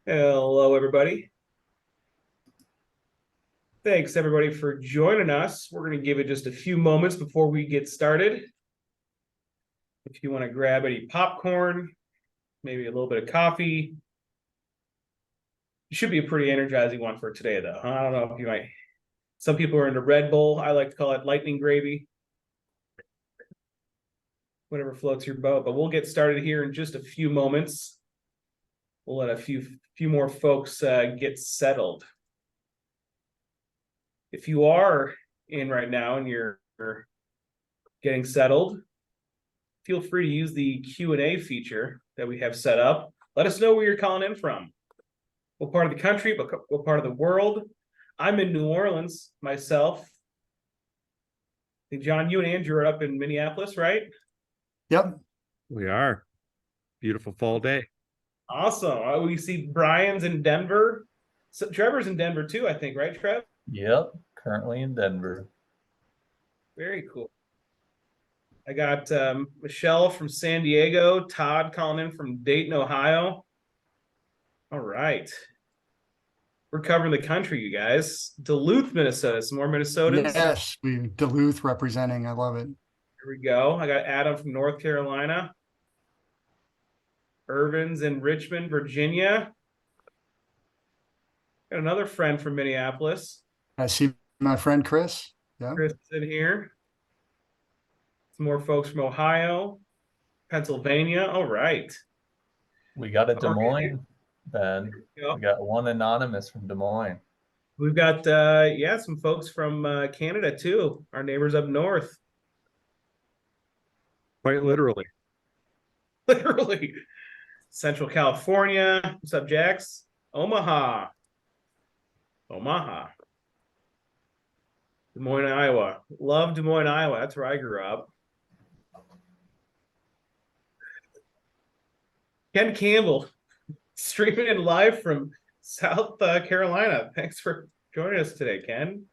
Hello, everybody. Thanks, everybody, for joining us. We're going to give it just a few moments before we get started. If you want to grab any popcorn, maybe a little bit of coffee. It should be a pretty energizing one for today, though. I don't know if you might. Some people are into Red Bull. I like to call it lightning gravy. Whatever floats your boat. But we'll get started here in just a few moments. We'll let a few more folks get settled. If you are in right now and you're getting settled, feel free to use the Q&A feature that we have set up. Let us know where you're calling in from. What part of the country, what part of the world. I'm in New Orleans myself. I think, John, you and Andrew are up in Minneapolis, right? Yep. We are. Beautiful fall day. Awesome. We see Brian's in Denver. So Trevor's in Denver too, I think, right, Trev? Yep, currently in Denver. Very cool. I got Michelle from San Diego, Todd calling in from Dayton, Ohio. All right. We're covering the country, you guys. Duluth, Minnesota. Some more Minnesotans? Yes, Duluth representing. I love it. Here we go. I got Adam from North Carolina. Irvin's in Richmond, Virginia. Got another friend from Minneapolis. I see my friend Chris. Yeah. Chris is in here. Some more folks from Ohio, Pennsylvania. All right. We got a Des Moines, Ben. We got one anonymous from Des Moines. We've got, some folks from Canada, too. Our neighbors up north. Quite literally. Literally. Central California. What's up, Jax? Omaha. Des Moines, Iowa. Love Des Moines, Iowa. That's where I grew up. Ken Campbell, streaming in live from South Carolina. Thanks for joining us today, Ken.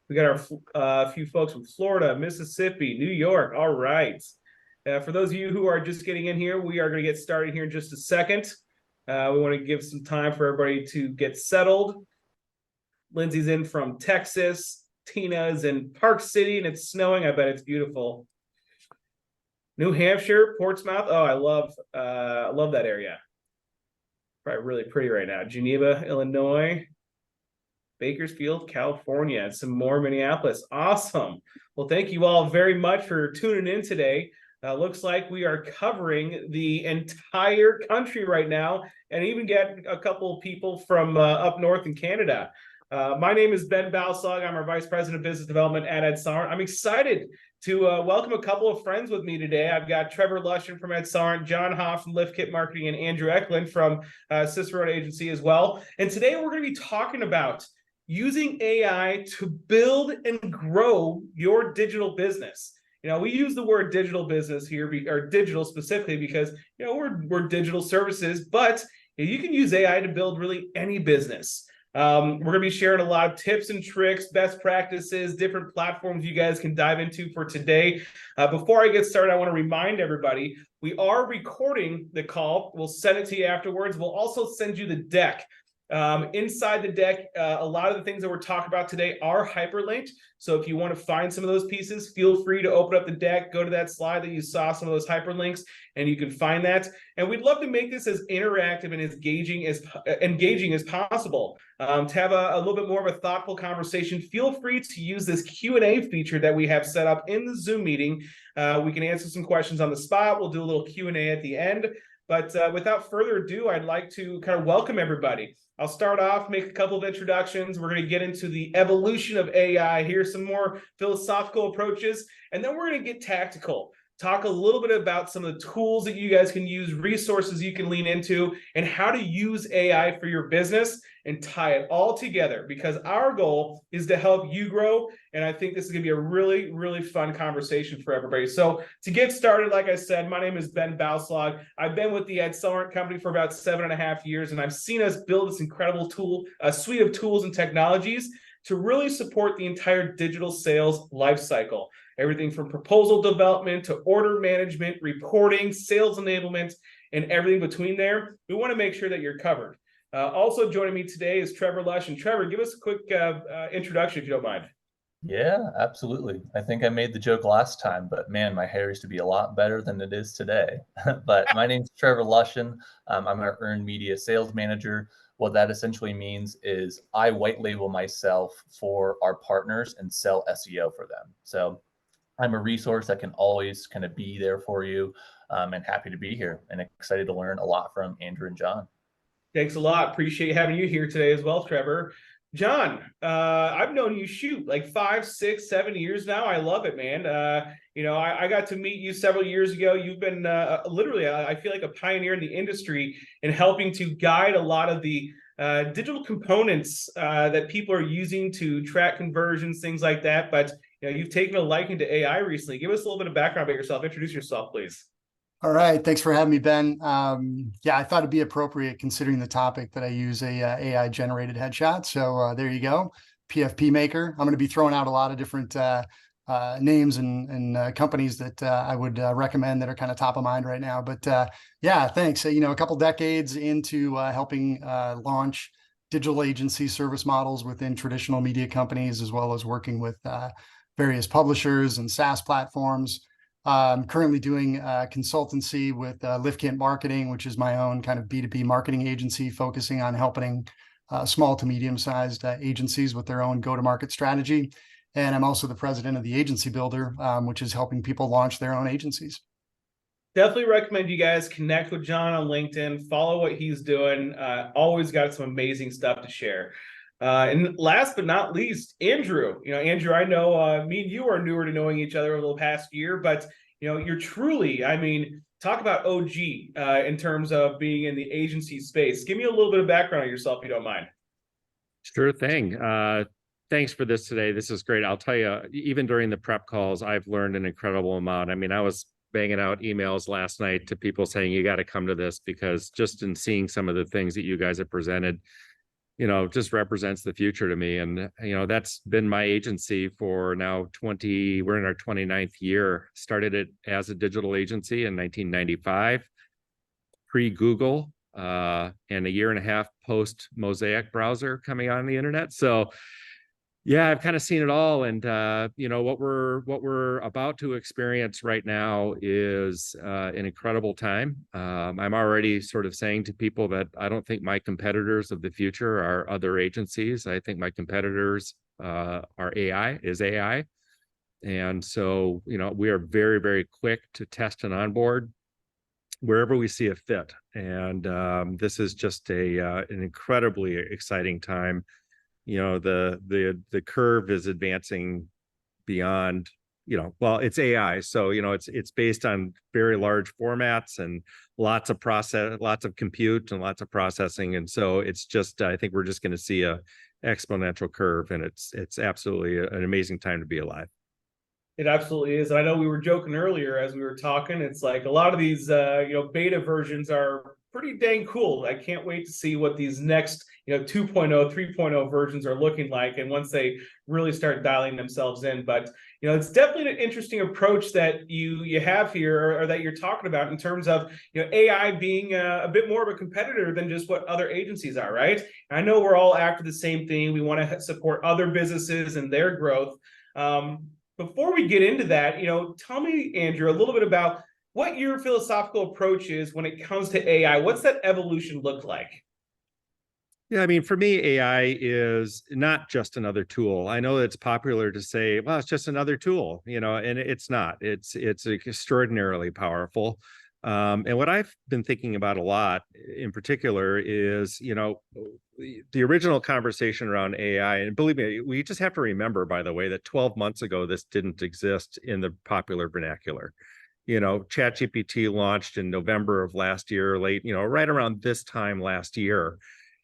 We got our few folks from Florida, Mississippi, New York. All right. For those of you who are just getting in here, we are going to get started here in just a second. We want to give some time for everybody to get settled. Lindsay's in from Texas. Tina's in Park City, and it's snowing. I bet it's beautiful. New Hampshire, Portsmouth. Oh, I love that area. Probably really pretty right now. Geneva, Illinois. Bakersfield, California, and some more Minneapolis. Awesome. Well, thank you all very much for tuning in today. Looks like we are covering the entire country right now, and even get a couple of people from up north in Canada. My name is Ben Bouslog. I'm our Vice President of Business Development at AdCellerant. I'm excited to welcome a couple of friends with me today. I've got Trevor Loeschen from AdCellerant, John Hoeft from Lift Kit Marketing, and Andrew Eklund from Ciceron Agency as well. And today we're going to be talking about using AI to build and grow your digital business. You know, we use the word digital business here, or digital specifically, because, you know, we're digital services, but you can use AI to build really any business. We're going to be sharing a lot of tips and tricks, best practices, different platforms you guys can dive into for today. Before I get started, I want to remind everybody, we are recording the call. We'll send it to you afterwards. We'll also send you the deck. Inside the deck, a lot of the things that we're talking about today are hyperlinked. So if you want to find some of those pieces, feel free to open up the deck, go to that slide that you saw some of those hyperlinks, and you can find that. And we'd love to make this as interactive and as engaging as possible. To have a little bit more of a thoughtful conversation, feel free to use this Q&A feature that we have set up in the Zoom meeting. We can answer some questions on the spot. We'll do a little Q&A at the end. But without further ado, I'd like to kind of welcome everybody. I'll start off, make a couple of introductions. We're going to get into the evolution of AI, hear some more philosophical approaches, and then we're going to get tactical. Talk a little bit about some of the tools that you guys can use, resources you can lean into, and how to use AI for your business and tie it all together, because our goal is to help you grow. And I think this is going to be a really, really fun conversation for everybody. So to get started, like I said, my name is Ben Bouslog. I've been with the AdCellerant company for about 7.5 years, and I've seen us build this incredible suite of tools and technologies to really support the entire digital sales lifecycle. Everything from proposal development to order management, reporting, sales enablement, and everything between there. We want to make sure that you're covered. Also joining me today is Trevor Loeschen. Trevor, give us a quick introduction if you don't mind. Yeah, absolutely. I think I made the joke last time, but man, my hair used to be a lot better than it is today. But my name's Trevor Loeschen. I'm our earned media sales manager. What that essentially means is I white label myself for our partners and sell SEO for them. So I'm a resource that can always kind of be there for you, and happy to be here and excited to learn a lot from Andrew and John. Thanks a lot. Appreciate having you here today as well, Trevor. John, I've known you like 5, 6, 7 years now. I love it, man. I got to meet you several years ago. You've been literally, I feel like a pioneer in the industry in helping to guide a lot of the digital components that people are using to track conversions, things like that. But you've taken a liking to AI recently. Give us a little bit of background about yourself. Introduce yourself, please. All right. Thanks for having me, Ben. Yeah, I thought it'd be appropriate considering the topic that I use a AI generated headshot. So there you go. PFP maker. I'm going to be throwing out a lot of different names and companies that I would recommend that are kind of top of mind right now. But yeah, thanks. A couple decades into helping launch digital agency service models within traditional media companies, as well as working with various publishers and SaaS platforms. I'm currently doing consultancy with LiftKit Marketing, which is my own kind of B2B marketing agency focusing on helping small to medium-sized agencies with their own go-to-market strategy. And I'm also the president of the Agency Builder, which is helping people launch their own agencies. Definitely recommend you guys connect with John on LinkedIn, follow what he's doing. Always got some amazing stuff to share. And last but not least, Andrew. Andrew, I know me and you are newer to knowing each other over the past year, but you're truly, talk about OG in terms of being in the agency space. Give me a little bit of background on yourself, if you don't mind. Sure thing. Thanks for this today. This is great. I'll tell you, even during the prep calls, I've learned an incredible amount. I was banging out emails last night to people saying, you got to come to this, because just in seeing some of the things that you guys have presented, just represents the future to me. And, that's been my agency for now we're in our 29th year. Started it as a digital agency in 1995, pre-Google, and a year and a half post Mosaic browser coming on the internet. So yeah, I've kind of seen it all. And, what we're about to experience right now is an incredible time. I'm already sort of saying to people that I don't think my competitors of the future are other agencies. I think my competitors are AI. And so, we are very, very quick to test and onboard wherever we see a fit. And this is just an incredibly exciting time. The curve is advancing beyond, it's AI. So, it's based on very large formats and lots of compute and lots of processing. And so it's just, I think we're just going to see a exponential curve, and it's absolutely an amazing time to be alive. It absolutely is. I know we were joking earlier as we were talking. It's like a lot of these, beta versions are pretty dang cool. I can't wait to see what these next, 2.0, 3.0 versions are looking like. And once they really start dialing themselves in, but, it's definitely an interesting approach that you have here, or that you're talking about in terms of, AI being a bit more of a competitor than just what other agencies are, right? I know we're all after the same thing. We want to support other businesses and their growth. Before we get into that, tell me, Andrew, a little bit about what your philosophical approach is when it comes to AI. What's that evolution look like? Yeah, for me, AI is not just another tool. I know it's popular to say, well, it's just another tool, and it's not. It's extraordinarily powerful. And what I've been thinking about a lot in particular is, the original conversation around AI, and believe me, we just have to remember, by the way, that 12 months ago, this didn't exist in the popular vernacular. ChatGPT launched in November of last year, right around this time last year.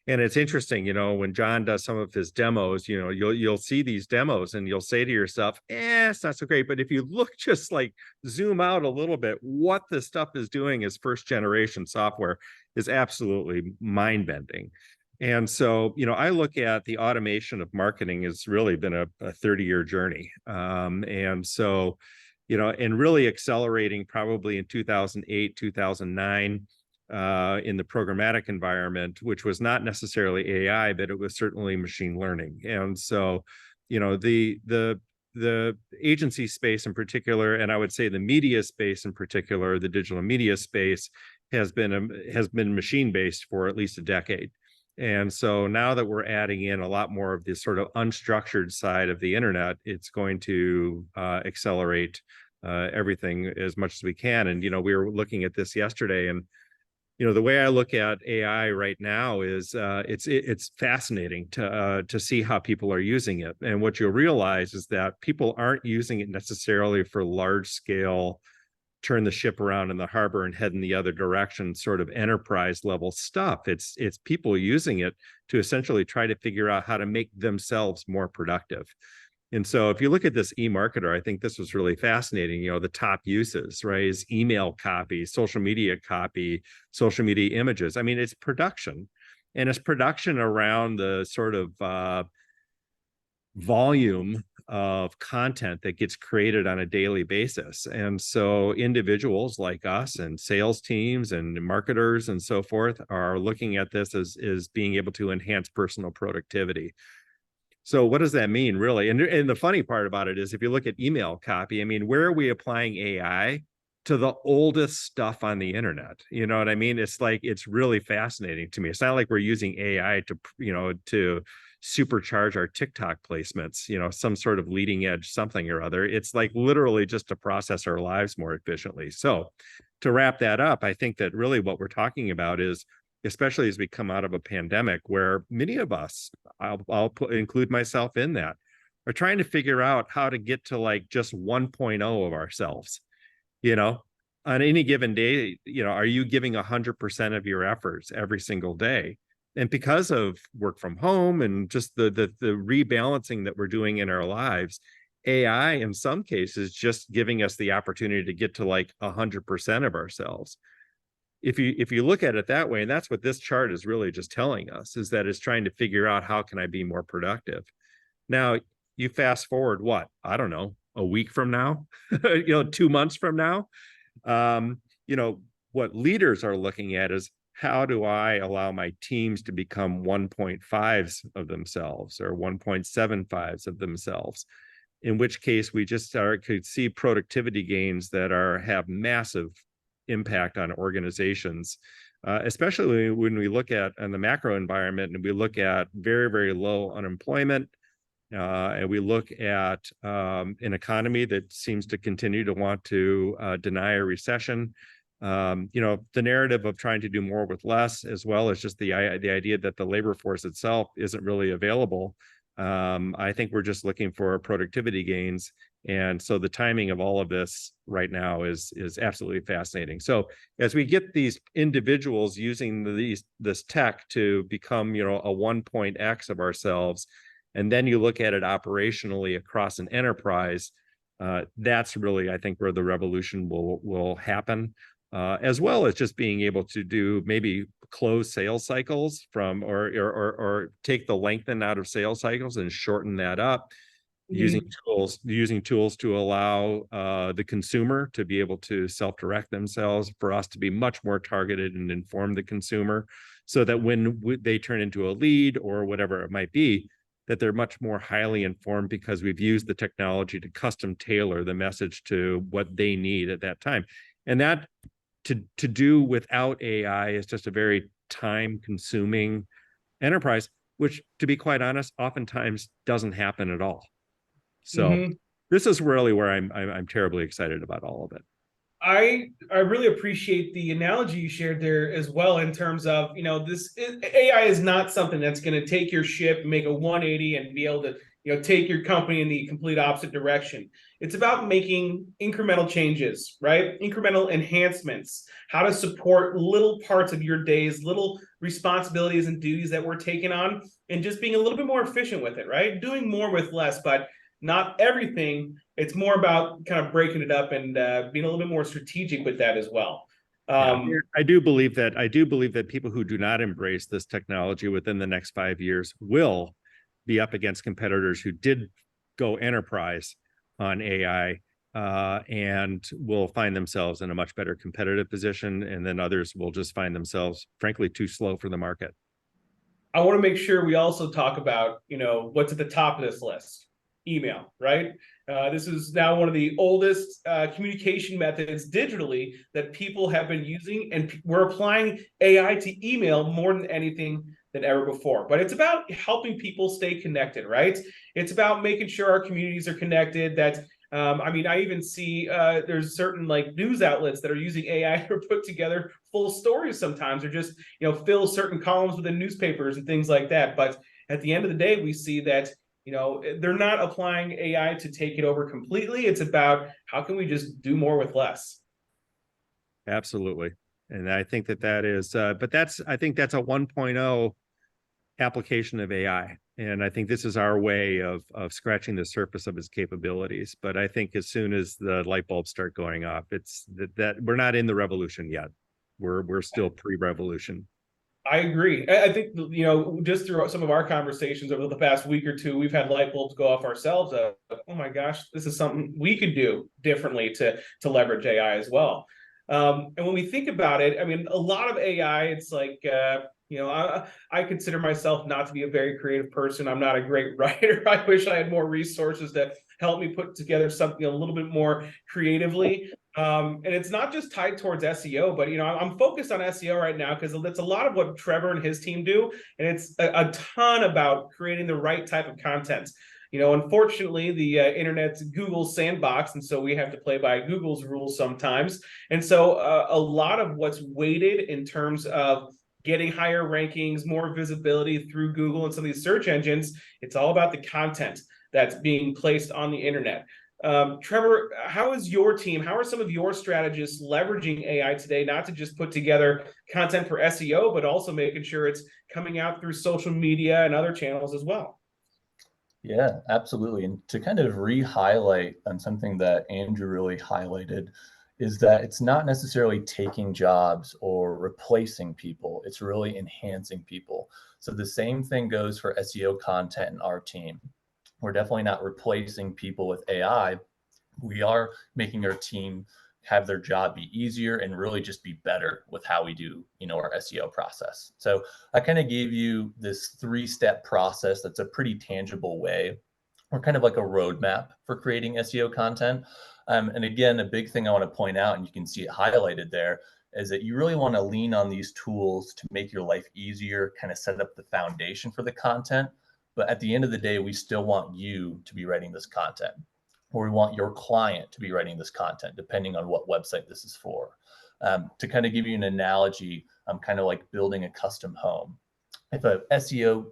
And it's interesting, when John does some of his demos, you'll see these demos and you'll say to yourself, it's not so great. But if you look, just zoom out a little bit, what this stuff is doing as first generation software is absolutely mind bending. And so, I look at the automation of marketing has really been a 30-year journey. And so, and really accelerating probably in 2008, 2009. in the programmatic environment, which was not necessarily AI, but it was certainly machine learning. And so, you know, the agency space in particular, and I would say the media space in particular, the digital media space has been machine based for at least a decade. And so now that we're adding in a lot more of this sort of unstructured side of the internet, it's going to accelerate everything as much as we can. And, you know, we were looking at this yesterday, and, you know, the way I look at AI right now is it's fascinating to see how people are using it. And what you'll realize is that people aren't using it necessarily for large scale, turn the ship around in the harbor and head in the other direction sort of enterprise level stuff. It's people using it to essentially try to figure out how to make themselves more productive. And so if you look at this e-marketer, I think this was really fascinating. You know, the top uses, right, is email copy, social media images. I mean, it's production, and it's production around the sort of volume of content that gets created on a daily basis. And so individuals like us and sales teams and marketers and so forth are looking at this as being able to enhance personal productivity. So what does that mean, really? And the funny part about it is, if you look at email copy, I mean, where are we applying AI? To the oldest stuff on the internet. You know what I mean? It's like, it's really fascinating to me. It's not like we're using AI to, you know, to supercharge our TikTok placements, you know, some sort of leading edge something or other. It's like literally just to process our lives more efficiently. So to wrap that up, I think that really what we're talking about is, especially as we come out of a pandemic where many of us, include myself in that, are trying to figure out how to get to like just 1.0 of ourselves. You know, on any given day, you know, are you giving 100% of your efforts every single day? And because of work from home and just the rebalancing that we're doing in our lives, AI in some cases just giving us the opportunity to get to like 100% of ourselves. If you look at it that way, and that's what this chart is really just telling us, is that it's trying to figure out, how can I be more productive? Now, you fast forward, what, I don't know, a week from now, you know, 2 months from now, you know, what leaders are looking at is, how do I allow my teams to become 1.5s of themselves or 1.75s of themselves? In which case we just could see productivity gains that have massive impact on organizations, especially when we look at in the macro environment and we look at very, very low unemployment. And we look at an economy that seems to continue to want to deny a recession. You know, the narrative of trying to do more with less, as well as just the idea that the labor force itself isn't really available. I think we're just looking for productivity gains. And so the timing of all of this right now is absolutely fascinating. So as we get these individuals using this tech to become, you know, a 1.x of ourselves, and then you look at it operationally across an enterprise, that's really, I think, where the revolution will happen, as well as just being able to do maybe close sales cycles or take the lengthen out of sales cycles and shorten that up, using tools to allow the consumer to be able to self-direct themselves, for us to be much more targeted and inform the consumer, so that when they turn into a lead or whatever it might be, that they're much more highly informed, because we've used the technology to custom tailor the message to what they need at that time. And that to do without AI is just a very time consuming enterprise, which, to be quite honest, oftentimes doesn't happen at all. So this is really where I'm terribly excited about all of it. I really appreciate the analogy you shared there as well, in terms of, you know, AI is not something that's going to take your ship, make a 180 and be able to, you know, take your company in the complete opposite direction. It's about making incremental changes, right? Incremental enhancements, how to support little parts of your days, little responsibilities and duties that we're taking on, and just being a little bit more efficient with it, right? Doing more with less, but not everything. It's more about kind of breaking it up and being a little bit more strategic with that as well. I do believe that people who do not embrace this technology within the next 5 years will be up against competitors who did go enterprise on AI and will find themselves in a much better competitive position. And then others will just find themselves, frankly, too slow for the market. I want to make sure we also talk about, what's at the top of this list. Email, right? This is now one of the oldest communication methods digitally that people have been using, and we're applying AI to email more than anything than ever before. But it's about helping people stay connected, right? It's about making sure our communities are connected, that I even see there's certain like news outlets that are using AI to put together full stories sometimes, or just fill certain columns within newspapers and things like that. But at the end of the day, we see that they're not applying AI to take it over completely. It's about how can we just do more with less. Absolutely. And I think that is, but I think that's a 1.0 application of AI. And I think this is our way of scratching the surface of its capabilities. But I think as soon as the light bulbs start going off, it's that we're not in the revolution yet. We're still pre-revolution. I agree. I think, just through some of our conversations over the past week or two, we've had light bulbs go off ourselves. Oh my gosh, this is something we could do differently to leverage AI as well. And when we think about it, a lot of AI, it's like, I consider myself not to be a very creative person. I'm not a great writer. I wish I had more resources to help me put together something a little bit more creatively. And it's not just tied towards SEO, but I'm focused on SEO right now because that's a lot of what Trevor and his team do, and it's a ton about creating the right type of content. Unfortunately, the internet's Google's sandbox, and so we have to play by Google's rules sometimes. And so a lot of what's weighted in terms of getting higher rankings, more visibility through Google and some of these search engines, it's all about the content that's being placed on the internet. Trevor, how is your team? How are some of your strategists leveraging AI today, not to just put together content for SEO, but also making sure it's coming out through social media and other channels as well? Yeah, absolutely. And to kind of re-highlight on something that Andrew really highlighted is that it's not necessarily taking jobs or replacing people. It's really enhancing people. So the same thing goes for SEO content in our team. We're definitely not replacing people with AI. We are making our team have their job be easier and really just be better with how we do, our SEO process. So I kind of gave you this 3-step process that's a pretty tangible way, or kind of like a roadmap for creating SEO content. And again, a big thing I want to point out, and you can see it highlighted there, is that you really want to lean on these tools to make your life easier, kind of set up the foundation for the content. But at the end of the day, we still want you to be writing this content, or we want your client to be writing this content, depending on what website this is for. To kind of give you an analogy, I'm kind of like building a custom home. If a SEO,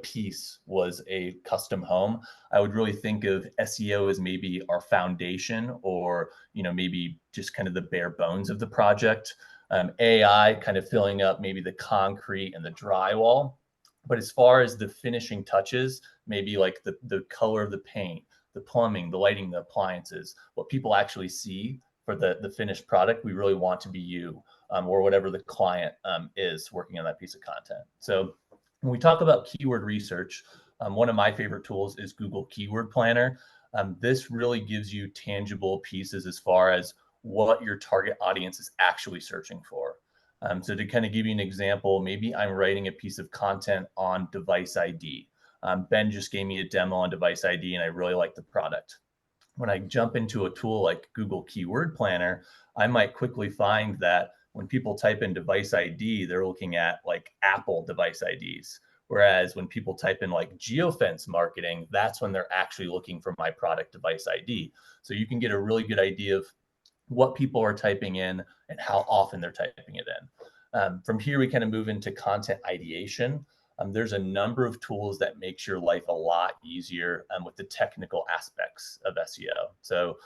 piece was a custom home, I would really think of SEO as maybe our foundation, or, maybe just kind of the bare bones of the project. AI kind of filling up maybe the concrete and the drywall. But as far as the finishing touches, maybe like the color of the paint, the plumbing, the lighting, the appliances, what people actually see for the finished product, we really want to be you, or whatever the client is working on that piece of content. So when we talk about keyword research, one of my favorite tools is Google Keyword Planner. This really gives you tangible pieces as far as what your target audience is actually searching for. So to kind of give you an example, maybe I'm writing a piece of content on device ID. Ben just gave me a demo on device ID, and I really like the product. When I jump into a tool like Google Keyword Planner, I might quickly find that when people type in device ID, they're looking at like Apple device IDs. Whereas when people type in like geofence marketing, that's when they're actually looking for my product device ID. So you can get a really good idea of what people are typing in and how often they're typing it in. From here, we kind of move into content ideation. There's a number of tools that makes your life a lot easier with the technical aspects of SEO. So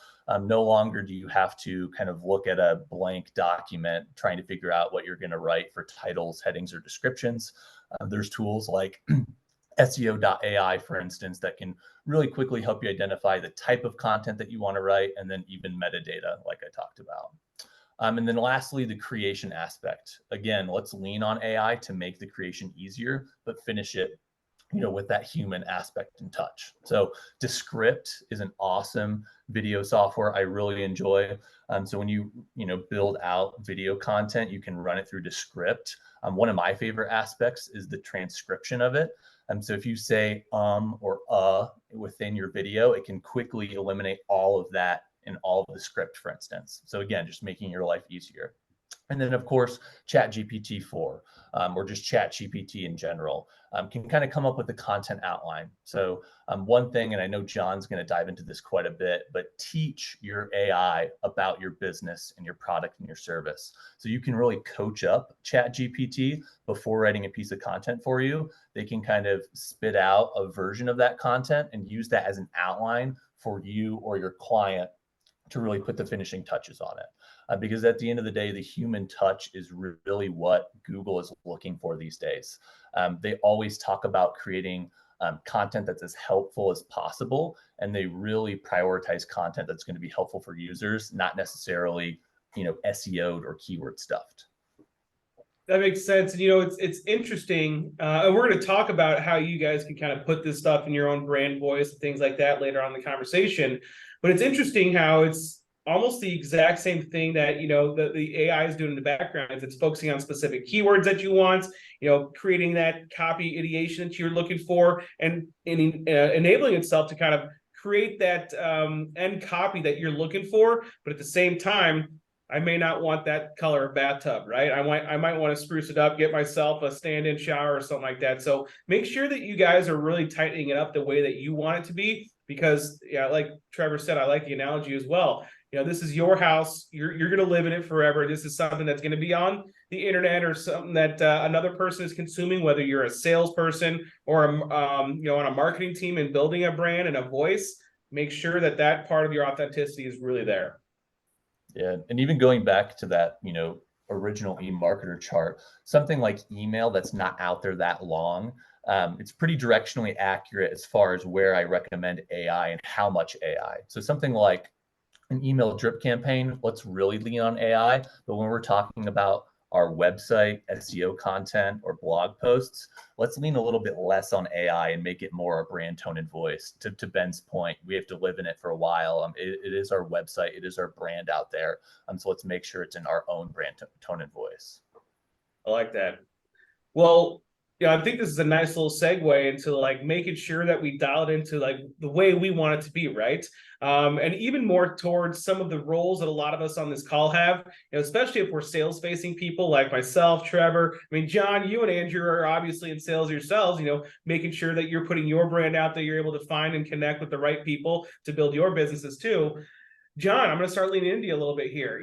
no longer do you have to kind of look at a blank document trying to figure out what you're going to write for titles, headings, or descriptions. There's tools like SEO.ai, for instance, that can really quickly help you identify the type of content that you want to write, and then even metadata, like I talked about. And then lastly, the creation aspect. Again, let's lean on AI to make the creation easier, but finish it, with that human aspect and touch. So Descript is an awesome video software I really enjoy. So when you build out video content, you can run it through Descript. One of my favorite aspects is the transcription of it. So if you say or within your video, it can quickly eliminate all of that in all of the script, for instance. So again, just making your life easier. And then, of course, ChatGPT 4 or just ChatGPT in general can kind of come up with a content outline. So one thing, and I know John's going to dive into this quite a bit, but teach your AI about your business and your product and your service. So you can really coach up ChatGPT before writing a piece of content for you. They can kind of spit out a version of that content and use that as an outline for you or your client to really put the finishing touches on it. Because at the end of the day, the human touch is really what Google is looking for these days. They always talk about creating content that's as helpful as possible, and they really prioritize content that's going to be helpful for users, not necessarily, SEO'd or keyword stuffed. That makes sense. And it's interesting. And we're going to talk about how you guys can kind of put this stuff in your own brand voice and things like that later on in the conversation. But it's interesting how it's almost the exact same thing that the AI is doing in the background. It's focusing on specific keywords that you want, creating that copy ideation that you're looking for, and enabling itself to kind of create that end copy that you're looking for. But at the same time, I may not want that color of bathtub, right? I might want to spruce it up, get myself a stand-in shower or something like that. So make sure that you guys are really tightening it up the way that you want it to be, because like Trevor said, I like the analogy as well. This is your house. You're going to live in it forever. This is something that's going to be on the internet or something that another person is consuming, whether you're a salesperson or on a marketing team and building a brand and a voice. Make sure that part of your authenticity is really there. Yeah, and even going back to that, original eMarketer chart, something like email that's not out there that long, it's pretty directionally accurate as far as where I recommend AI and how much AI. So something like an email drip campaign, let's really lean on AI. But when we're talking about our website, SEO content, or blog posts, let's lean a little bit less on AI and make it more our brand tone and voice. To Ben's point, we have to live in it for a while. It is our website, it is our brand out there. So let's make sure it's in our own brand tone and voice. I like that. Well, I think this is a nice little segue into making sure that we dial it into the way we want it to be, right? And even more towards some of the roles that a lot of us on this call have, especially if we're sales facing people like myself, Trevor. I mean, John, you and Andrew are obviously in sales yourselves, making sure that you're putting your brand out there, you're able to find and connect with the right people to build your businesses too. John, I'm going to start leaning into you a little bit here.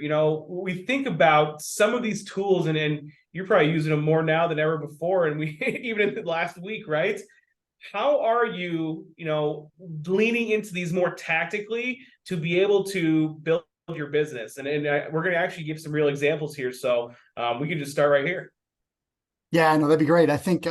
We think about some of these tools, and you're probably using them more now than ever before. And we even in the last week, right? How are you, leaning into these more tactically to be able to build your business? And we're going to actually give some real examples here. So we can just start right here. Yeah, no, that'd be great. I think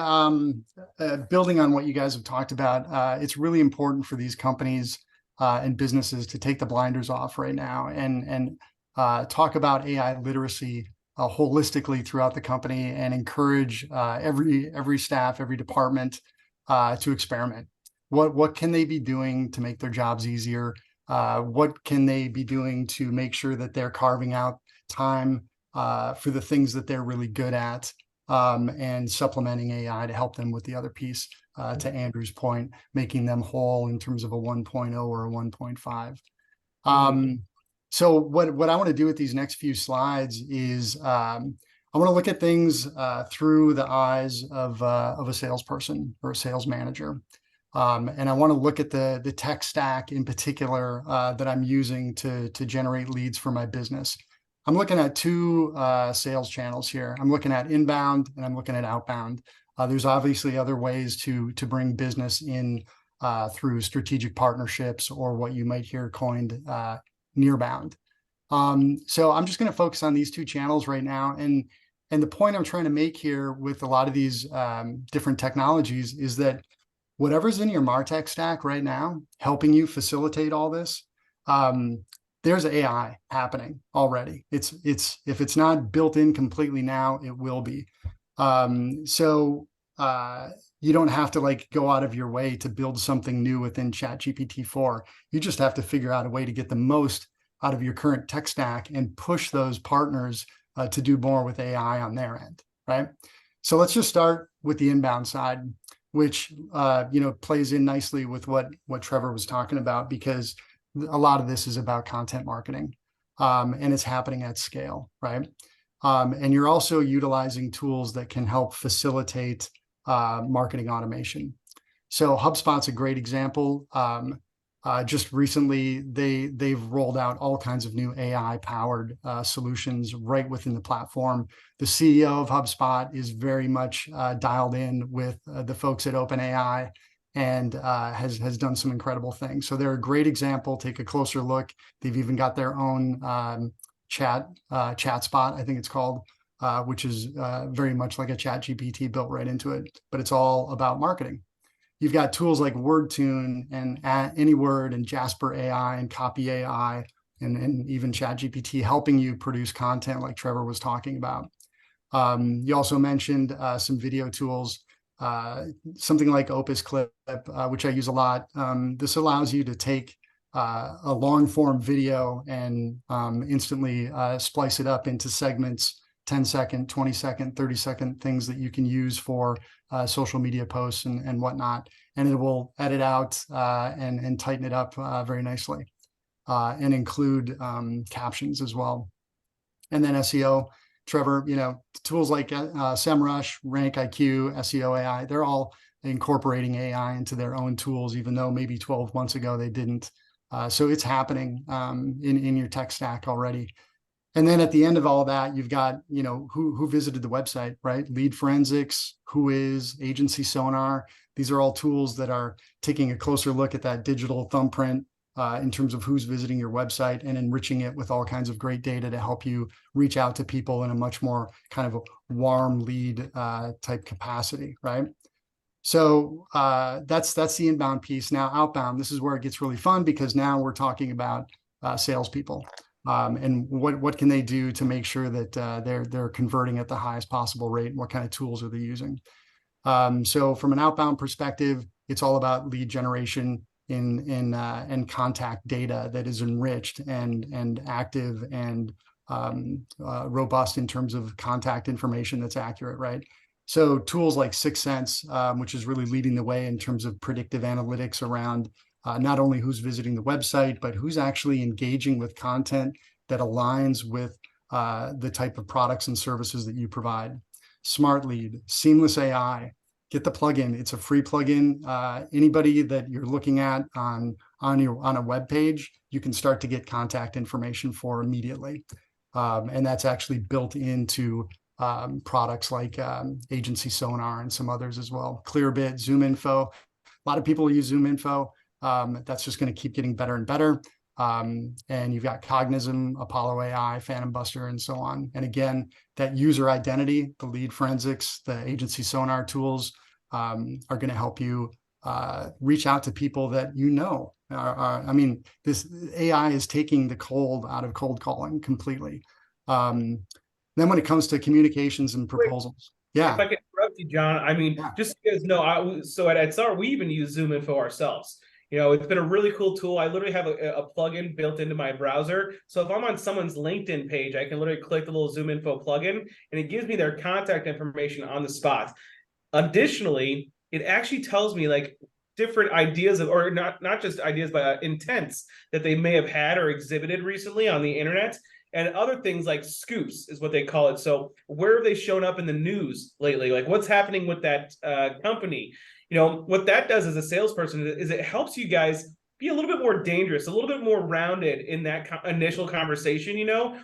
building on what you guys have talked about, it's really important for these companies and businesses to take the blinders off right now and talk about AI literacy holistically throughout the company, and encourage every staff, every department to experiment. What can they be doing to make their jobs easier? What can they be doing to make sure that they're carving out time for the things that they're really good at, and supplementing AI to help them with the other piece, to Andrew's point, making them whole in terms of a 1.0 or a 1.5. So what I want to do with these next few slides is I want to look at things through the eyes of a salesperson or a sales manager. And I want to look at the tech stack in particular that I'm using to generate leads for my business. I'm looking at two sales channels here. I'm looking at inbound and I'm looking at outbound. There's obviously other ways to bring business in through strategic partnerships, or what you might hear coined nearbound. So I'm just going to focus on these two channels right now. And the point I'm trying to make here with a lot of these different technologies is that whatever's in your MarTech stack right now, helping you facilitate all this, there's AI happening already. It's if it's not built in completely now, it will be. you don't have to like go out of your way to build something new within ChatGPT-4. You just have to figure out a way to get the most out of your current tech stack and push those partners to do more with AI on their end, right? So let's just start with the inbound side, which plays in nicely with what Trevor was talking about, because a lot of this is about content marketing, and it's happening at scale, right? And you're also utilizing tools that can help facilitate marketing automation. So HubSpot's a great example. Just recently, they've rolled out all kinds of new AI-powered solutions right within the platform. The CEO of HubSpot is very much dialed in with the folks at OpenAI, and has done some incredible things. So they're a great example. Take a closer look. They've even got their own chat spot, I think it's called, which is very much like a ChatGPT built right into it. But it's all about marketing. You've got tools like WordTune and AnyWord and Jasper AI and Copy AI and even ChatGPT helping you produce content like Trevor was talking about. You also mentioned some video tools, something like Opus Clip, which I use a lot. This allows you to take a long form video and instantly splice it up into segments, 10-second, 20-second, 30-second things that you can use for social media posts and whatnot. And it will edit out and tighten it up very nicely, and include captions as well. And then SEO, Trevor, tools like SEMrush, Rank IQ, SEO AI, they're all incorporating AI into their own tools, even though maybe 12 months ago they didn't. So it's happening in your tech stack already. And then at the end of all that, you've got, who visited the website, right? Lead forensics, Whois, Agency Sonar. These are all tools that are taking a closer look at that digital thumbprint in terms of who's visiting your website and enriching it with all kinds of great data to help you reach out to people in a much more kind of a warm lead type capacity, right? So that's the inbound piece. Now outbound, this is where it gets really fun, because now we're talking about salespeople. And what can they do to make sure that they're converting at the highest possible rate, and what kind of tools are they using? So from an outbound perspective, it's all about lead generation and contact data that is enriched and active and robust in terms of contact information that's accurate, right? So tools like 6sense, which is really leading the way in terms of predictive analytics around not only who's visiting the website, but who's actually engaging with content that aligns with the type of products and services that you provide. Smart Lead, Seamless AI, get the plugin. It's a free plugin. Anybody that you're looking at on a web page, you can start to get contact information for immediately. And that's actually built into products like Agency Sonar and some others as well. Clearbit, ZoomInfo. A lot of people use ZoomInfo. That's just going to keep getting better and better. And you've got Cognism, Apollo AI, Phantom Buster, and so on. And again, that user identity, the lead forensics, the Agency Sonar tools are going to help you reach out to people that this AI is taking the cold out of cold calling completely. Then when it comes to communications and proposals, yeah. If I can interrupt you, John, just so you guys know, so at AdCellerant, we even use ZoomInfo ourselves. It's been a really cool tool. I literally have a plugin built into my browser. So if I'm on someone's LinkedIn page, I can literally click the little ZoomInfo plugin, and it gives me their contact information on the spot. Additionally, it actually tells me like different ideas or not just ideas, but intents that they may have had or exhibited recently on the internet. And other things like scoops is what they call it. So where have they shown up in the news lately? Like what's happening with that company? What that does as a salesperson is it helps you guys be a little bit more dangerous, a little bit more rounded in that initial conversation,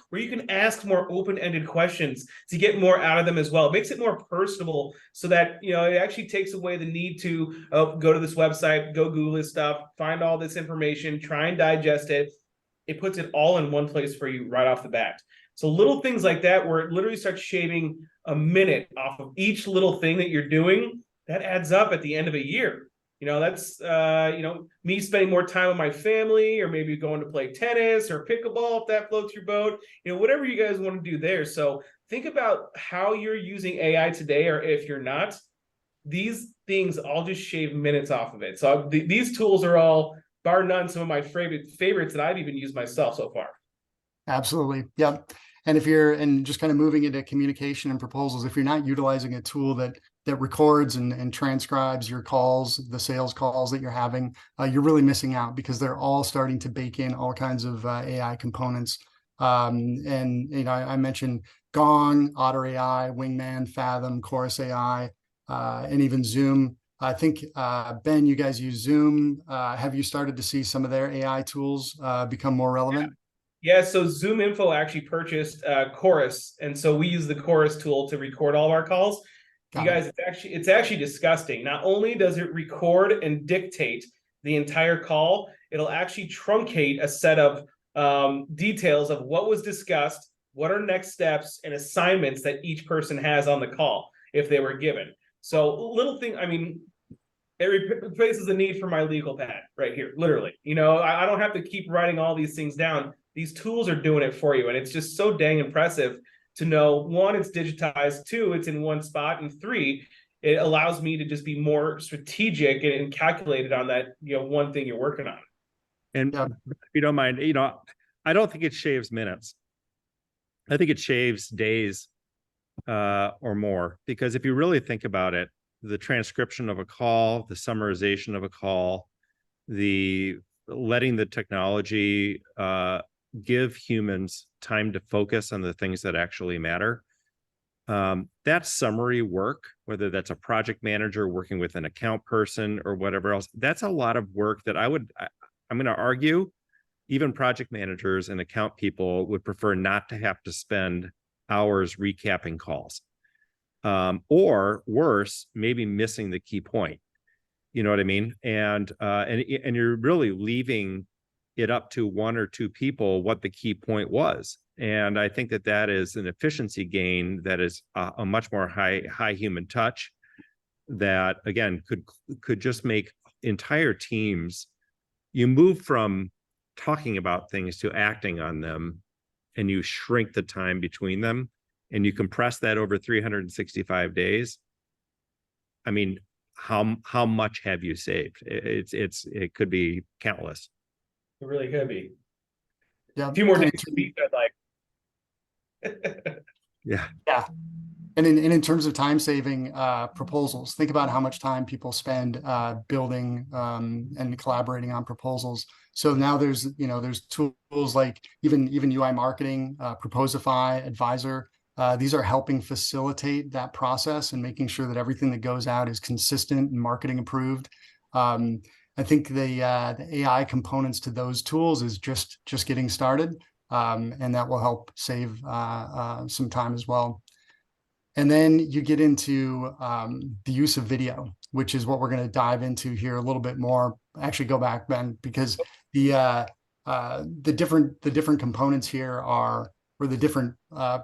where you can ask more open-ended questions to get more out of them as well. It makes it more personable so that, it actually takes away the need to go to this website, go Google this stuff, find all this information, try and digest it. It puts it all in one place for you right off the bat. So little things like that, where it literally starts shaving a minute off of each little thing that you're doing, that adds up at the end of a year. That's, me spending more time with my family, or maybe going to play tennis or pickleball, if that floats your boat, whatever you guys want to do there. So think about how you're using AI today, or if you're not, these things all just shave minutes off of it. So these tools are all, bar none, some of my favorites that I've even used myself so far. Absolutely. Yep. And if you're, and just kind of moving into communication and proposals, if you're not utilizing a tool that records and transcribes your calls, the sales calls that you're having, you're really missing out, because they're all starting to bake in all kinds of AI components. And, you know, I mentioned Gong, Otter AI, Wingman, Fathom, Chorus AI, and even Zoom. I think, Ben, you guys use Zoom. Have you started to see some of their AI tools become more relevant? Yeah, so Zoom Info actually purchased Chorus, and so we use the Chorus tool to record all of our calls. You guys, it's actually disgusting. Not only does it record and dictate the entire call, it'll actually truncate a set of details of what was discussed, what are next steps, and assignments that each person has on the call if they were given. So little thing, I mean, it replaces the need for my legal pad right here, literally. You know, I don't have to keep writing all these things down. These tools are doing it for you, and it's just so dang impressive to know, one, it's digitized, two, it's in one spot, and three, it allows me to just be more strategic and calculated on that, you know, one thing you're working on. And if you don't mind, you know, I don't think it shaves minutes. I think it shaves days or more, because if you really think about it, the transcription of a call, the summarization of a call, the letting the technology give humans time to focus on the things that actually matter. That summary work, whether that's a project manager working with an account person or whatever else, that's a lot of work that I'm going to argue even project managers and account people would prefer not to have to spend hours recapping calls. Or worse, maybe missing the key point. You know what I mean? And you're really leaving it up to one or two people what the key point was. And I think that is an efficiency gain that is a much more high human touch that, again, could just make entire teams. You move from talking about things to acting on them, and you shrink the time between them, and you compress that over 365 days. I mean, how much have you saved? It could be countless. It really could be. Yeah. A few more days to beat that, like. Yeah. And in terms of time saving proposals, think about how much time people spend building and collaborating on proposals. So now there's tools like even UI marketing, Proposify, Advisor. These are helping facilitate that process and making sure that everything that goes out is consistent and marketing approved. I think the AI components to those tools is just getting started, and that will help save some time as well. And then you get into the use of video, which is what we're going to dive into here a little bit more. Actually, go back, Ben, because the different components here are, or the different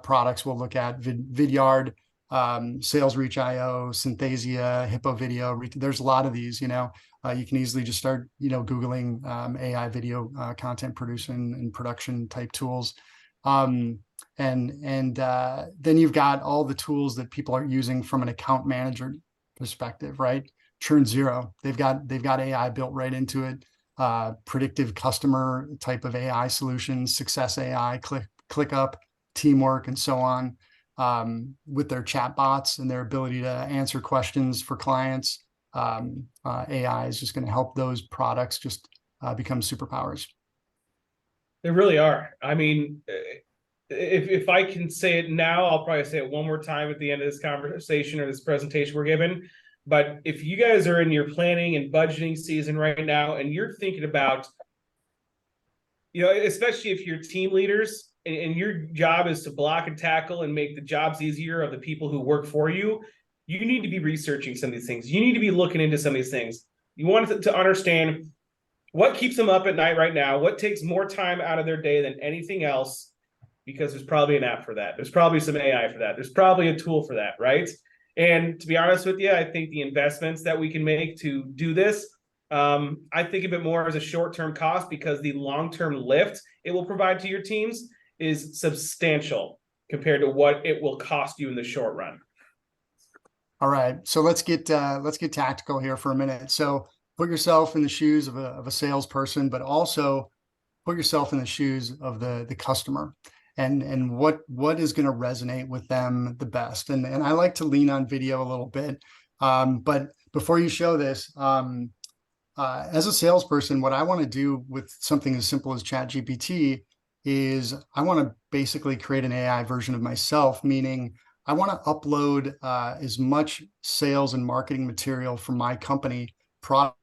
products we'll look at: Vidyard, Sales Reach IO, Synthesia, Hippo Video. There's a lot of these. You can easily just start Googling AI video content production and production type tools. And then you've got all the tools that people are using from an account manager perspective, right? Churn Zero, they've got AI built right into it. Predictive customer type of AI solutions, Success AI, ClickUp, Teamwork, and so on, with their chat bots and their ability to answer questions for clients. AI is just going to help those products just become superpowers. They really are. I mean, if I can say it now, I'll probably say it one more time at the end of this conversation or this presentation we're given. But if you guys are in your planning and budgeting season right now, and you're thinking about, especially if you're team leaders and your job is to block and tackle and make the jobs easier of the people who work for you, you need to be researching some of these things. You need to be looking into some of these things. You want to understand what keeps them up at night right now, what takes more time out of their day than anything else, because there's probably an app for that. There's probably some AI for that. There's probably a tool for that, right? And to be honest with you, I think the investments that we can make to do this, I think of it more as a short-term cost, because the long-term lift it will provide to your teams is substantial compared to what it will cost you in the short run. All right, so let's get tactical here for a minute. So put yourself in the shoes of a salesperson, but also put yourself in the shoes of the customer, and what is going to resonate with them the best. And I like to lean on video a little bit, but before you show this, as a salesperson, what I want to do with something as simple as ChatGPT is I want to basically create an AI version of myself, meaning I want to upload as much sales and marketing material from my company, product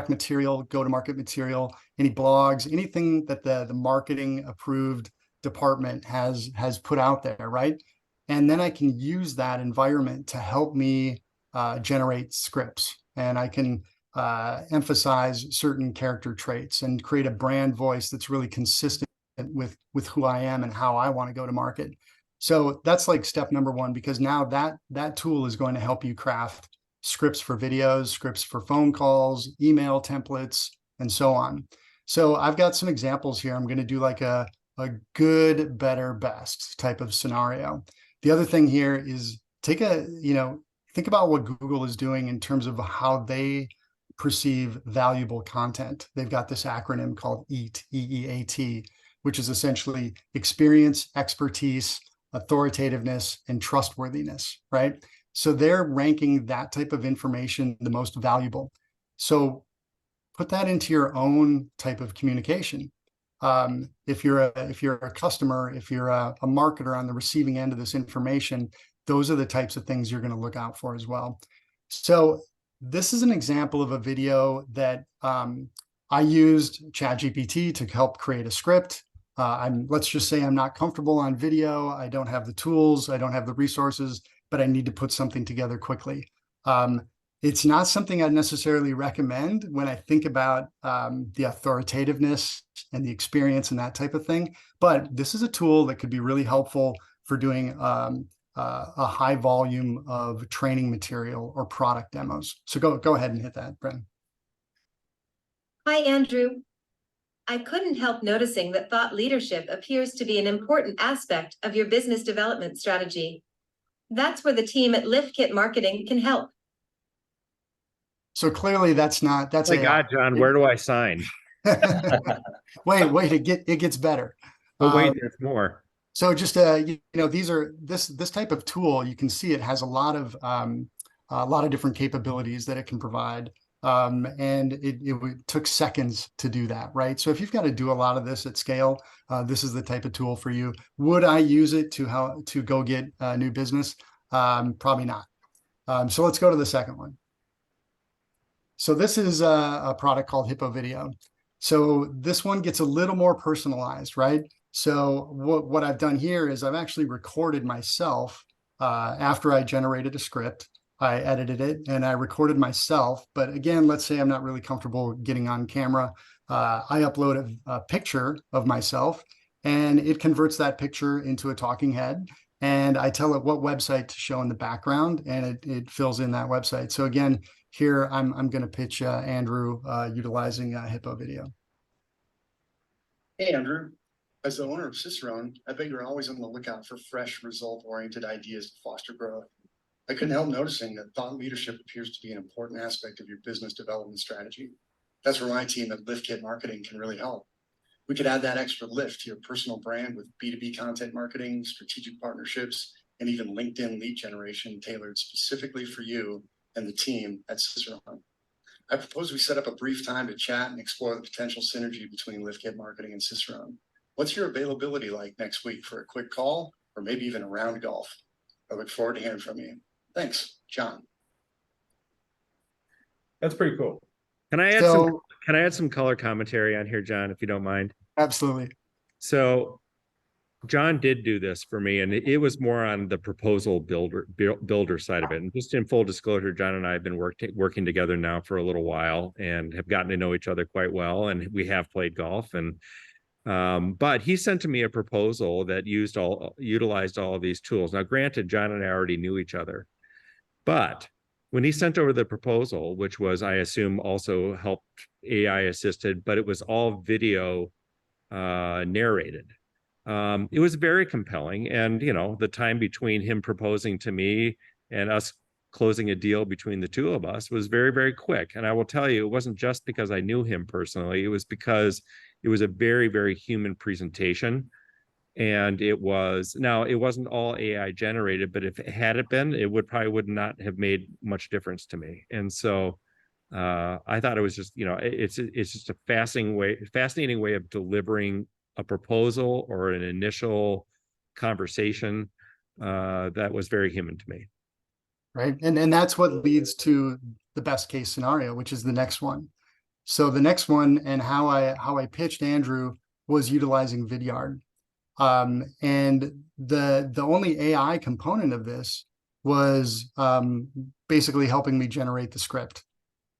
material, go-to-market material, any blogs, anything that the marketing approved department has put out there, right? And then I can use that environment to help me generate scripts, and I can emphasize certain character traits and create a brand voice that's really consistent with who I am and how I want to go to market. So that's like step number one, because now that tool is going to help you craft scripts for videos, scripts for phone calls, email templates, and so on. So I've got some examples here. I'm going to do like a good, better, best type of scenario. The other thing here is think about what Google is doing in terms of how they perceive valuable content. They've got this acronym called EAT, E-E-A-T, which is essentially experience, expertise, authoritativeness, and trustworthiness, right? So they're ranking that type of information the most valuable. So put that into your own type of communication. If you're a customer, if you're a marketer on the receiving end of this information, those are the types of things you're going to look out for as well. So this is an example of a video that I used ChatGPT to help create a script. Let's just say I'm not comfortable on video. I don't have the tools. I don't have the resources, but I need to put something together quickly. It's not something I'd necessarily recommend when I think about the authoritativeness and the experience and that type of thing. But this is a tool that could be really helpful for doing a high volume of training material or product demos. So go ahead and hit that, Bren. Hi, Andrew. I couldn't help noticing that thought leadership appears to be an important aspect of your business development strategy. That's where the team at LiftKit Marketing can help. So clearly that's Oh my AI. God, John, where do I sign? Wait, it gets better. Oh, wait, there's more. So just this type of tool, you can see it has a lot of different capabilities that it can provide. And it took seconds to do that, right? So if you've got to do a lot of this at scale, this is the type of tool for you. Would I use it to go get new business? Probably not. So let's go to the second one. So this is a product called Hippo Video. So this one gets a little more personalized, right? So what I've done here is I've actually recorded myself after I generated a script. I edited it and I recorded myself. But again, let's say I'm not really comfortable getting on camera. I upload a picture of myself and it converts that picture into a talking head. And I tell it what website to show in the background, and it fills in that website. So again, here I'm going to pitch Andrew utilizing Hippo Video. Hey, Andrew. As the owner of Ciceron, I bet you're always on the lookout for fresh, result-oriented ideas to foster growth. I couldn't help noticing that thought leadership appears to be an important aspect of your business development strategy. That's where my team at LiftKit Marketing can really help. We could add that extra lift to your personal brand with B2B content marketing, strategic partnerships, and even LinkedIn lead generation tailored specifically for you and the team at Ciceron. I propose we set up a brief time to chat and explore the potential synergy between LiftKit Marketing and Ciceron. What's your availability like next week for a quick call or maybe even a round golf? I look forward to hearing from you. Thanks, John. That's pretty cool. Can I add some color commentary on here, John, if you don't mind? Absolutely. So John did do this for me, and it was more on the proposal builder side of it. And just in full disclosure, John and I have been working together now for a little while and have gotten to know each other quite well. And we have played golf. And but he sent to me a proposal that utilized all of these tools. Now, granted, John and I already knew each other, but when he sent over the proposal, which was, I assume, also helped AI assisted, but it was all video narrated. It was very compelling. And, the time between him proposing to me and us closing a deal between the two of us was very, very quick. And I will tell you, it wasn't just because I knew him personally, it was because it was a very, very human presentation. And it wasn't all AI generated, but if it had it been, it would not have made much difference to me. And so I thought it was just, it's just a fascinating way of delivering a proposal or an initial conversation that was very human to me. Right. And that's what leads to the best case scenario, which is the next one. So the next one, and how I pitched Andrew, was utilizing Vidyard. And the only AI component of this was basically helping me generate the script.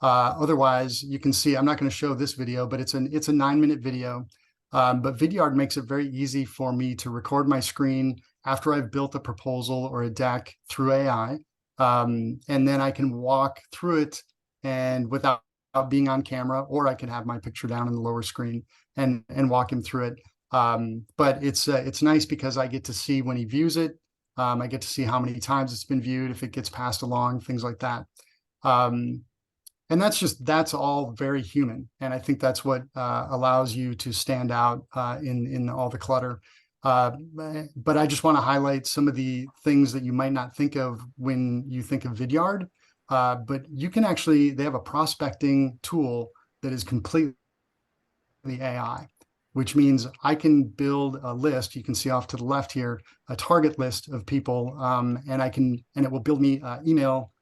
Otherwise, you can see, I'm not going to show this video, but it's a 9-minute video. But Vidyard makes it very easy for me to record my screen after I've built a proposal or a deck through AI. And then I can walk through it and without being on camera, or I can have my picture down in the lower screen and walk him through it. But it's nice because I get to see when he views it. I get to see how many times it's been viewed, if it gets passed along, things like that. And that's all very human. And I think that's what allows you to stand out in all the clutter. But I just want to highlight some of the things that you might not think of when you think of Vidyard. But you can actually, they have a prospecting tool that is completely AI, which means I can build a list. You can see off to the left here, a target list of people, and it will build me email,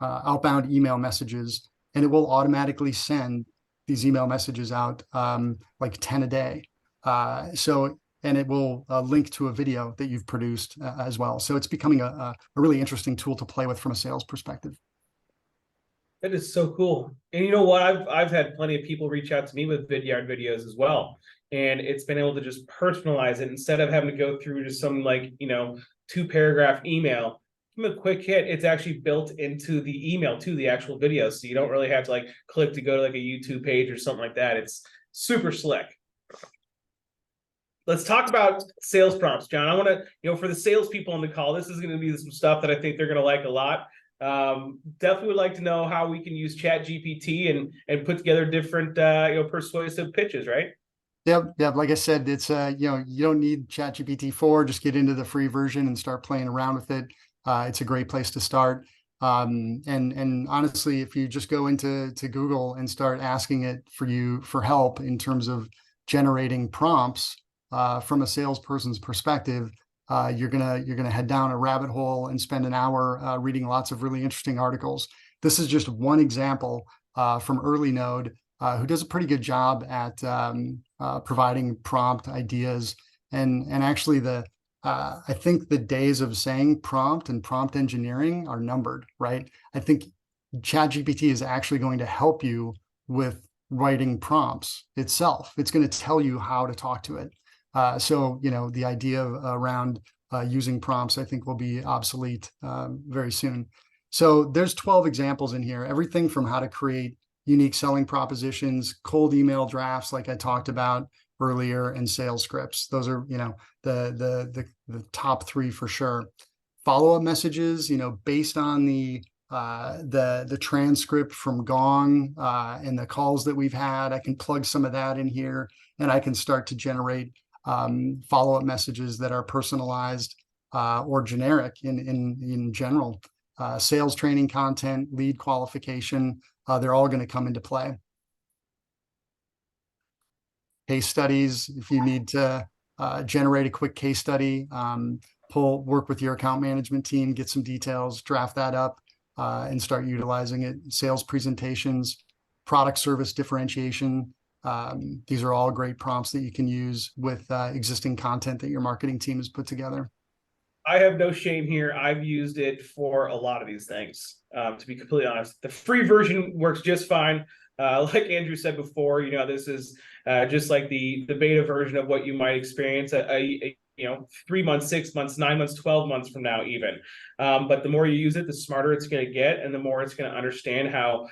outbound email messages, and it will automatically send these email messages out, like 10 a day. And it will link to a video that you've produced as well. So it's becoming a really interesting tool to play with from a sales perspective. That is so cool. And you know what? I've had plenty of people reach out to me with Vidyard videos as well. And it's been able to just personalize it instead of having to go through to some 2-paragraph email. Give them a quick hit. It's actually built into the email to the actual video. So you don't really have to click to go to a YouTube page or something like that. It's super slick. Let's talk about sales prompts, John. I want to, for the salespeople on the call, this is going to be some stuff that I think they're going to like a lot. Definitely would like to know how we can use ChatGPT and put together different persuasive pitches, right? Yep. Like I said, it's you don't need ChatGPT 4. Just get into the free version and start playing around with it. It's a great place to start. And honestly, if you just go into Google and start asking it for help in terms of generating prompts from a salesperson's perspective, you're gonna head down a rabbit hole and spend an hour reading lots of really interesting articles. This is just one example from Early Node, who does a pretty good job at providing prompt ideas. And actually, I think the days of saying prompt and prompt engineering are numbered, right? I think ChatGPT is actually going to help you with writing prompts itself. It's going to tell you how to talk to it. So, the idea around using prompts, I think, will be obsolete very soon. So there's 12 examples in here, everything from how to create unique selling propositions, cold email drafts, like I talked about earlier, and sales scripts. Those are, the top 3 for sure. Follow-up messages, based on the transcript from Gong and the calls that we've had, I can plug some of that in here, and I can start to generate follow-up messages that are personalized or generic in general. Sales training content, lead qualification, they're all going to come into play. Case studies, if you need to generate a quick case study, work with your account management team, get some details, draft that up, and start utilizing it. Sales presentations, product service differentiation. These are all great prompts that you can use with existing content that your marketing team has put together. I have no shame here. I've used it for a lot of these things, to be completely honest. The free version works just fine. Like Andrew said before, this is just like the beta version of what you might experience 3 months, 6 months, 9 months, 12 months from now even. But the more you use it, the smarter it's going to get, and the more it's going to understand how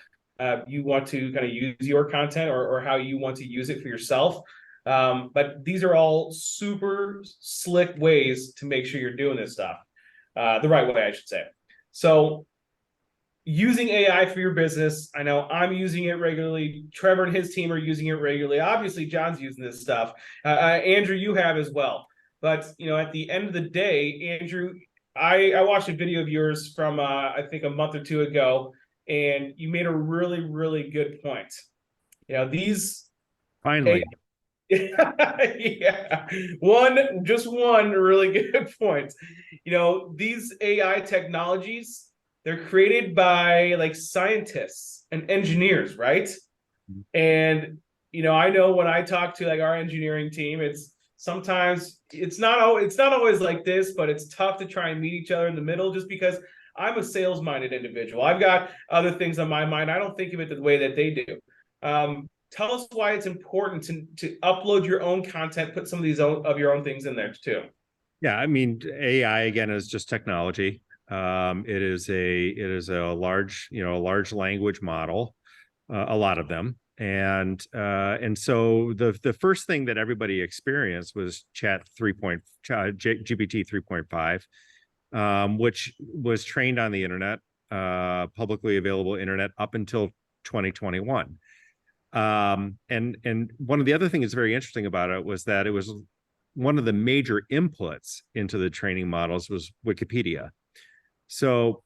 you want to kind of use your content or how you want to use it for yourself. But these are all super slick ways to make sure you're doing this stuff. the right way, I should say. So using AI for your business, I know I'm using it regularly. Trevor and his team are using it regularly. Obviously, John's using this stuff. Andrew, you have as well. But at the end of the day, Andrew, I watched a video of yours from I think a month or two ago, and you made a really, really good point. These Finally. yeah, just one really good point. These AI technologies, they're created by like scientists and engineers, right? And I know when I talk to like our engineering team, it's not always like this, but it's tough to try and meet each other in the middle just because I'm a sales-minded individual. I've got other things on my mind. I don't think of it the way that they do. Tell us why it's important to upload your own content, put some of these of your own things in there too. Yeah, I mean, AI again is just technology. It is a large language model, a lot of them, and so the first thing that everybody experienced was GPT 3.5, which was trained on the internet, publicly available internet up until 2021. And one of the other things that's very interesting about it was that it was one of the major inputs into the training models was Wikipedia. So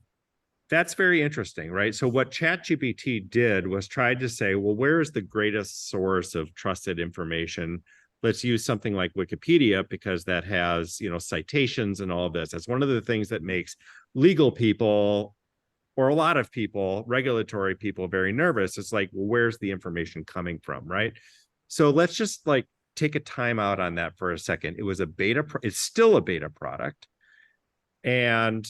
that's very interesting, right? So what ChatGPT did was tried to say, well, where is the greatest source of trusted information? Let's use something like Wikipedia because that has, citations and all of this. That's one of the things that makes legal people or a lot of people, regulatory people, very nervous. It's like, well, where's the information coming from, right? So let's just like take a time out on that for a second. It was a beta, it's still a beta product. And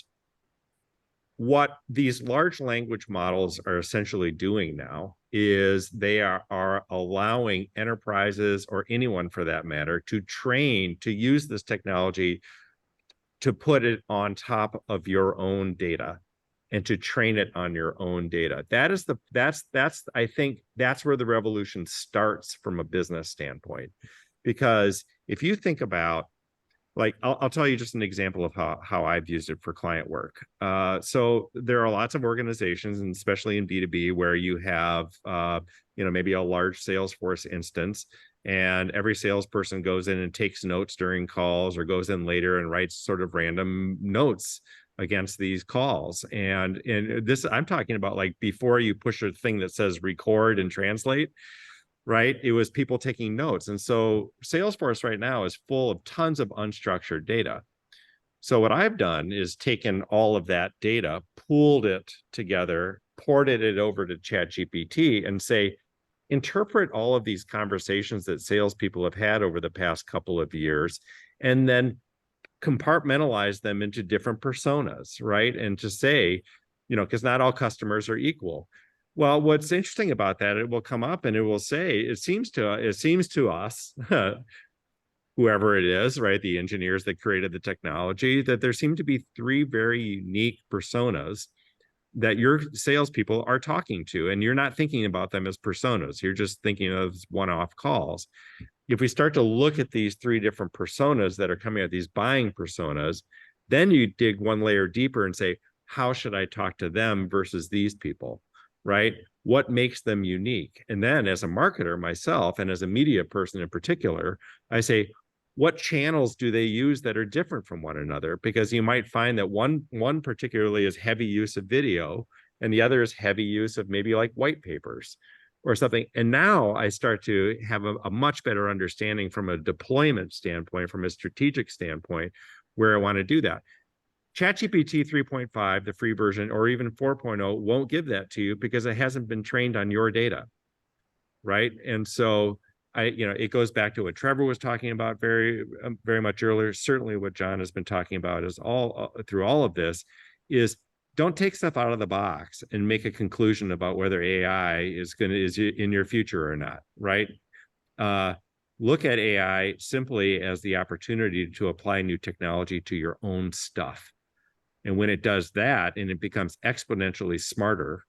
what these large language models are essentially doing now is they are allowing enterprises or anyone for that matter to use this technology to put it on top of your own data and to train it on your own data. I think that's where the revolution starts from a business standpoint. Because if you think about, like, I'll tell you just an example of how I've used it for client work. So there are lots of organizations, and especially in B2B, where you have, maybe a large Salesforce instance, and every salesperson goes in and takes notes during calls or goes in later and writes sort of random notes against these calls. And this, I'm talking about like before you push a thing that says record and translate, right? It was people taking notes. And so Salesforce right now is full of tons of unstructured data. So what I've done is taken all of that data, pooled it together, ported it over to ChatGPT and say, interpret all of these conversations that salespeople have had over the past couple of years, and then compartmentalize them into different personas, right? And to say, because not all customers are equal. Well, what's interesting about that, it will come up and it will say, it seems to us, whoever it is, right, the engineers that created the technology, that there seem to be three very unique personas that your salespeople are talking to, and you're not thinking about them as personas. You're just thinking of one-off calls. If we start to look at these three different personas that are coming out, these buying personas, then you dig one layer deeper and say, how should I talk to them versus these people, right? What makes them unique? And then as a marketer myself, and as a media person in particular, I say, what channels do they use that are different from one another? Because you might find that one particularly is heavy use of video, and the other is heavy use of maybe like white papers or something. And now I start to have a much better understanding from a deployment standpoint, from a strategic standpoint, where I want to do that. ChatGPT 3.5, the free version, or even 4.0 won't give that to you because it hasn't been trained on your data, right? And so it goes back to what Trevor was talking about very much earlier. Certainly what John has been talking about is through all of this is, don't take stuff out of the box and make a conclusion about whether AI is in your future or not, right? Look at AI simply as the opportunity to apply new technology to your own stuff. And when it does that, and it becomes exponentially smarter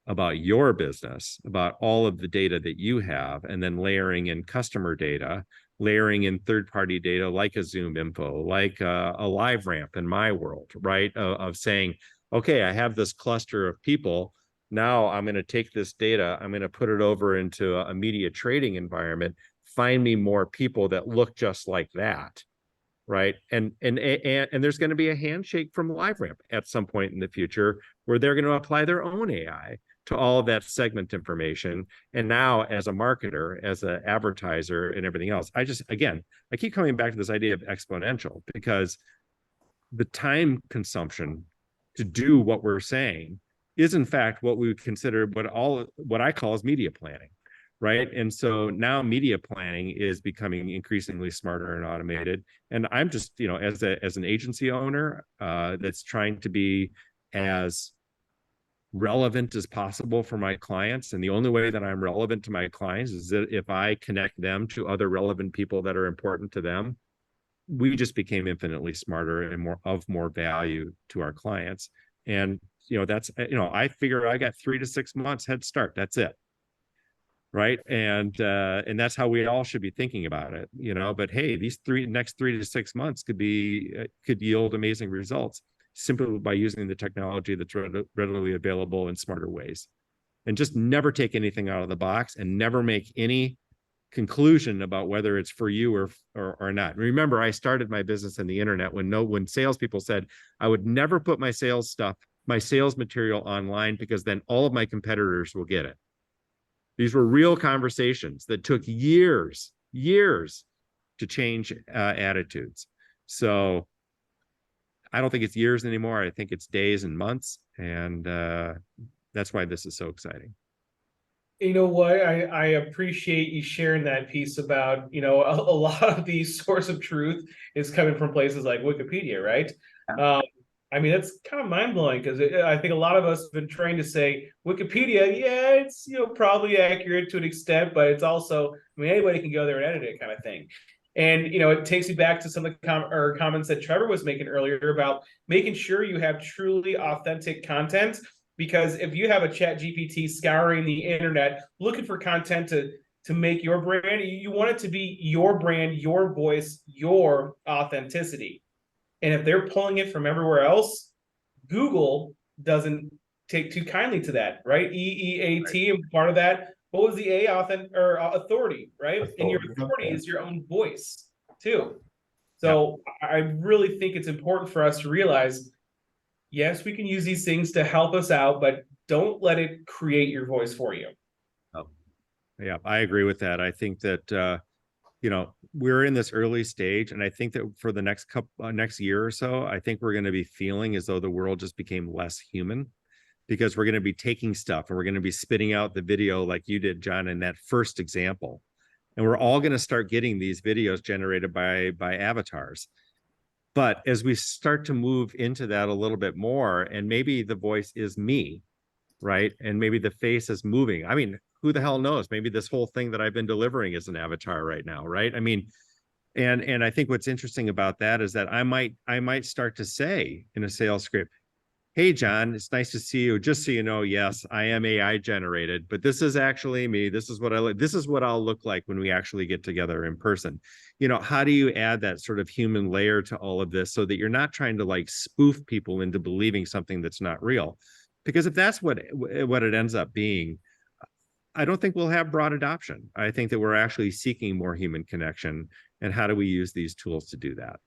about your business, about all of the data that you have, and then layering in customer data, layering in third-party data like a Zoom info, like a live ramp in my world, right? Of saying, okay, I have this cluster of people. Now I'm going to take this data, I'm going to put it over into a media trading environment, find me more people that look just like that, right? And there's going to be a handshake from LiveRamp at some point in the future where they're going to apply their own AI to all of that segment information. And now, as a marketer, as an advertiser, and everything else, I keep coming back to this idea of exponential, because the time consumption to do what we're saying is in fact what we would consider what I call as media planning, right? And so now media planning is becoming increasingly smarter and automated. And I'm just, as an agency owner that's trying to be as relevant as possible for my clients. And the only way that I'm relevant to my clients is that if I connect them to other relevant people that are important to them. We just became infinitely smarter and more value to our clients. And, that's, I figure I got 3 to 6 months head start. That's it. Right. And that's how we all should be thinking about it, but hey, these next 3 to 6 months could yield amazing results simply by using the technology that's readily available in smarter ways. And just never take anything out of the box and never make any conclusion about whether it's for you or not. Remember, I started my business in the internet when salespeople said I would never put my sales material online because then all of my competitors will get it. These were real conversations that took years to change attitudes. So I don't think it's years anymore. I think it's days and months. And that's why this is so exciting. You know what? I appreciate you sharing that piece about, a lot of the source of truth is coming from places like Wikipedia, right? That's kind of mind-blowing, because I think a lot of us have been trained to say Wikipedia, yeah, it's, probably accurate to an extent, but it's also, anybody can go there and edit it, kind of thing. And, it takes me back to some of the comments that Trevor was making earlier about making sure you have truly authentic content. Because if you have a chat GPT scouring the internet, looking for content to make your brand, you want it to be your brand, your voice, your authenticity. And if they're pulling it from everywhere else, Google doesn't take too kindly to that, right? EEAT, and part of that, what was the A authority, right? And your authority is your own voice too. So I really think it's important for us to realize, yes, we can use these things to help us out, but don't let it create your voice for you. Oh, yeah, I agree with that. I think that, we're in this early stage, and I think that for the next year or so, I think we're going to be feeling as though the world just became less human, because we're going to be taking stuff and we're going to be spitting out the video like you did, John, in that first example. And we're all going to start getting these videos generated by avatars. But as we start to move into that a little bit more, and maybe the voice is me, right? And maybe the face is moving. Who the hell knows? Maybe this whole thing that I've been delivering is an avatar right now, right? And I think what's interesting about that is that I might start to say in a sales script, hey, John, it's nice to see you. Just so you know, yes, I am AI generated, but this is actually me. This is what this is what I'll look like when we actually get together in person. How do you add that sort of human layer to all of this so that you're not trying to spoof people into believing something that's not real? Because if that's what it ends up being, I don't think we'll have broad adoption. I think that we're actually seeking more human connection. And how do we use these tools to do that?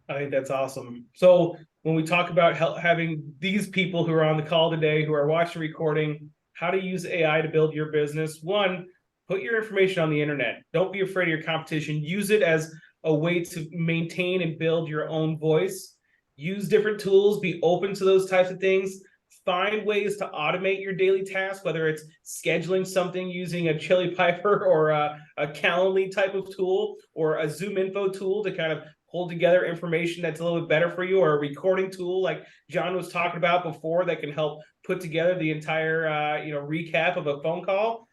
I think that's awesome. So when we talk about having these people who are on the call today, who are watching the recording, how to use AI to build your business, one, put your information on the internet. Don't be afraid of your competition. Use it as a way to maintain and build your own voice. Use different tools. Be open to those types of things. Find ways to automate your daily tasks, whether it's scheduling something using a Chili Piper or a Calendly type of tool, or a Zoom info tool to kind of hold together information that's a little bit better for you, or a recording tool like John was talking about before that can help put together the entire recap of a phone call.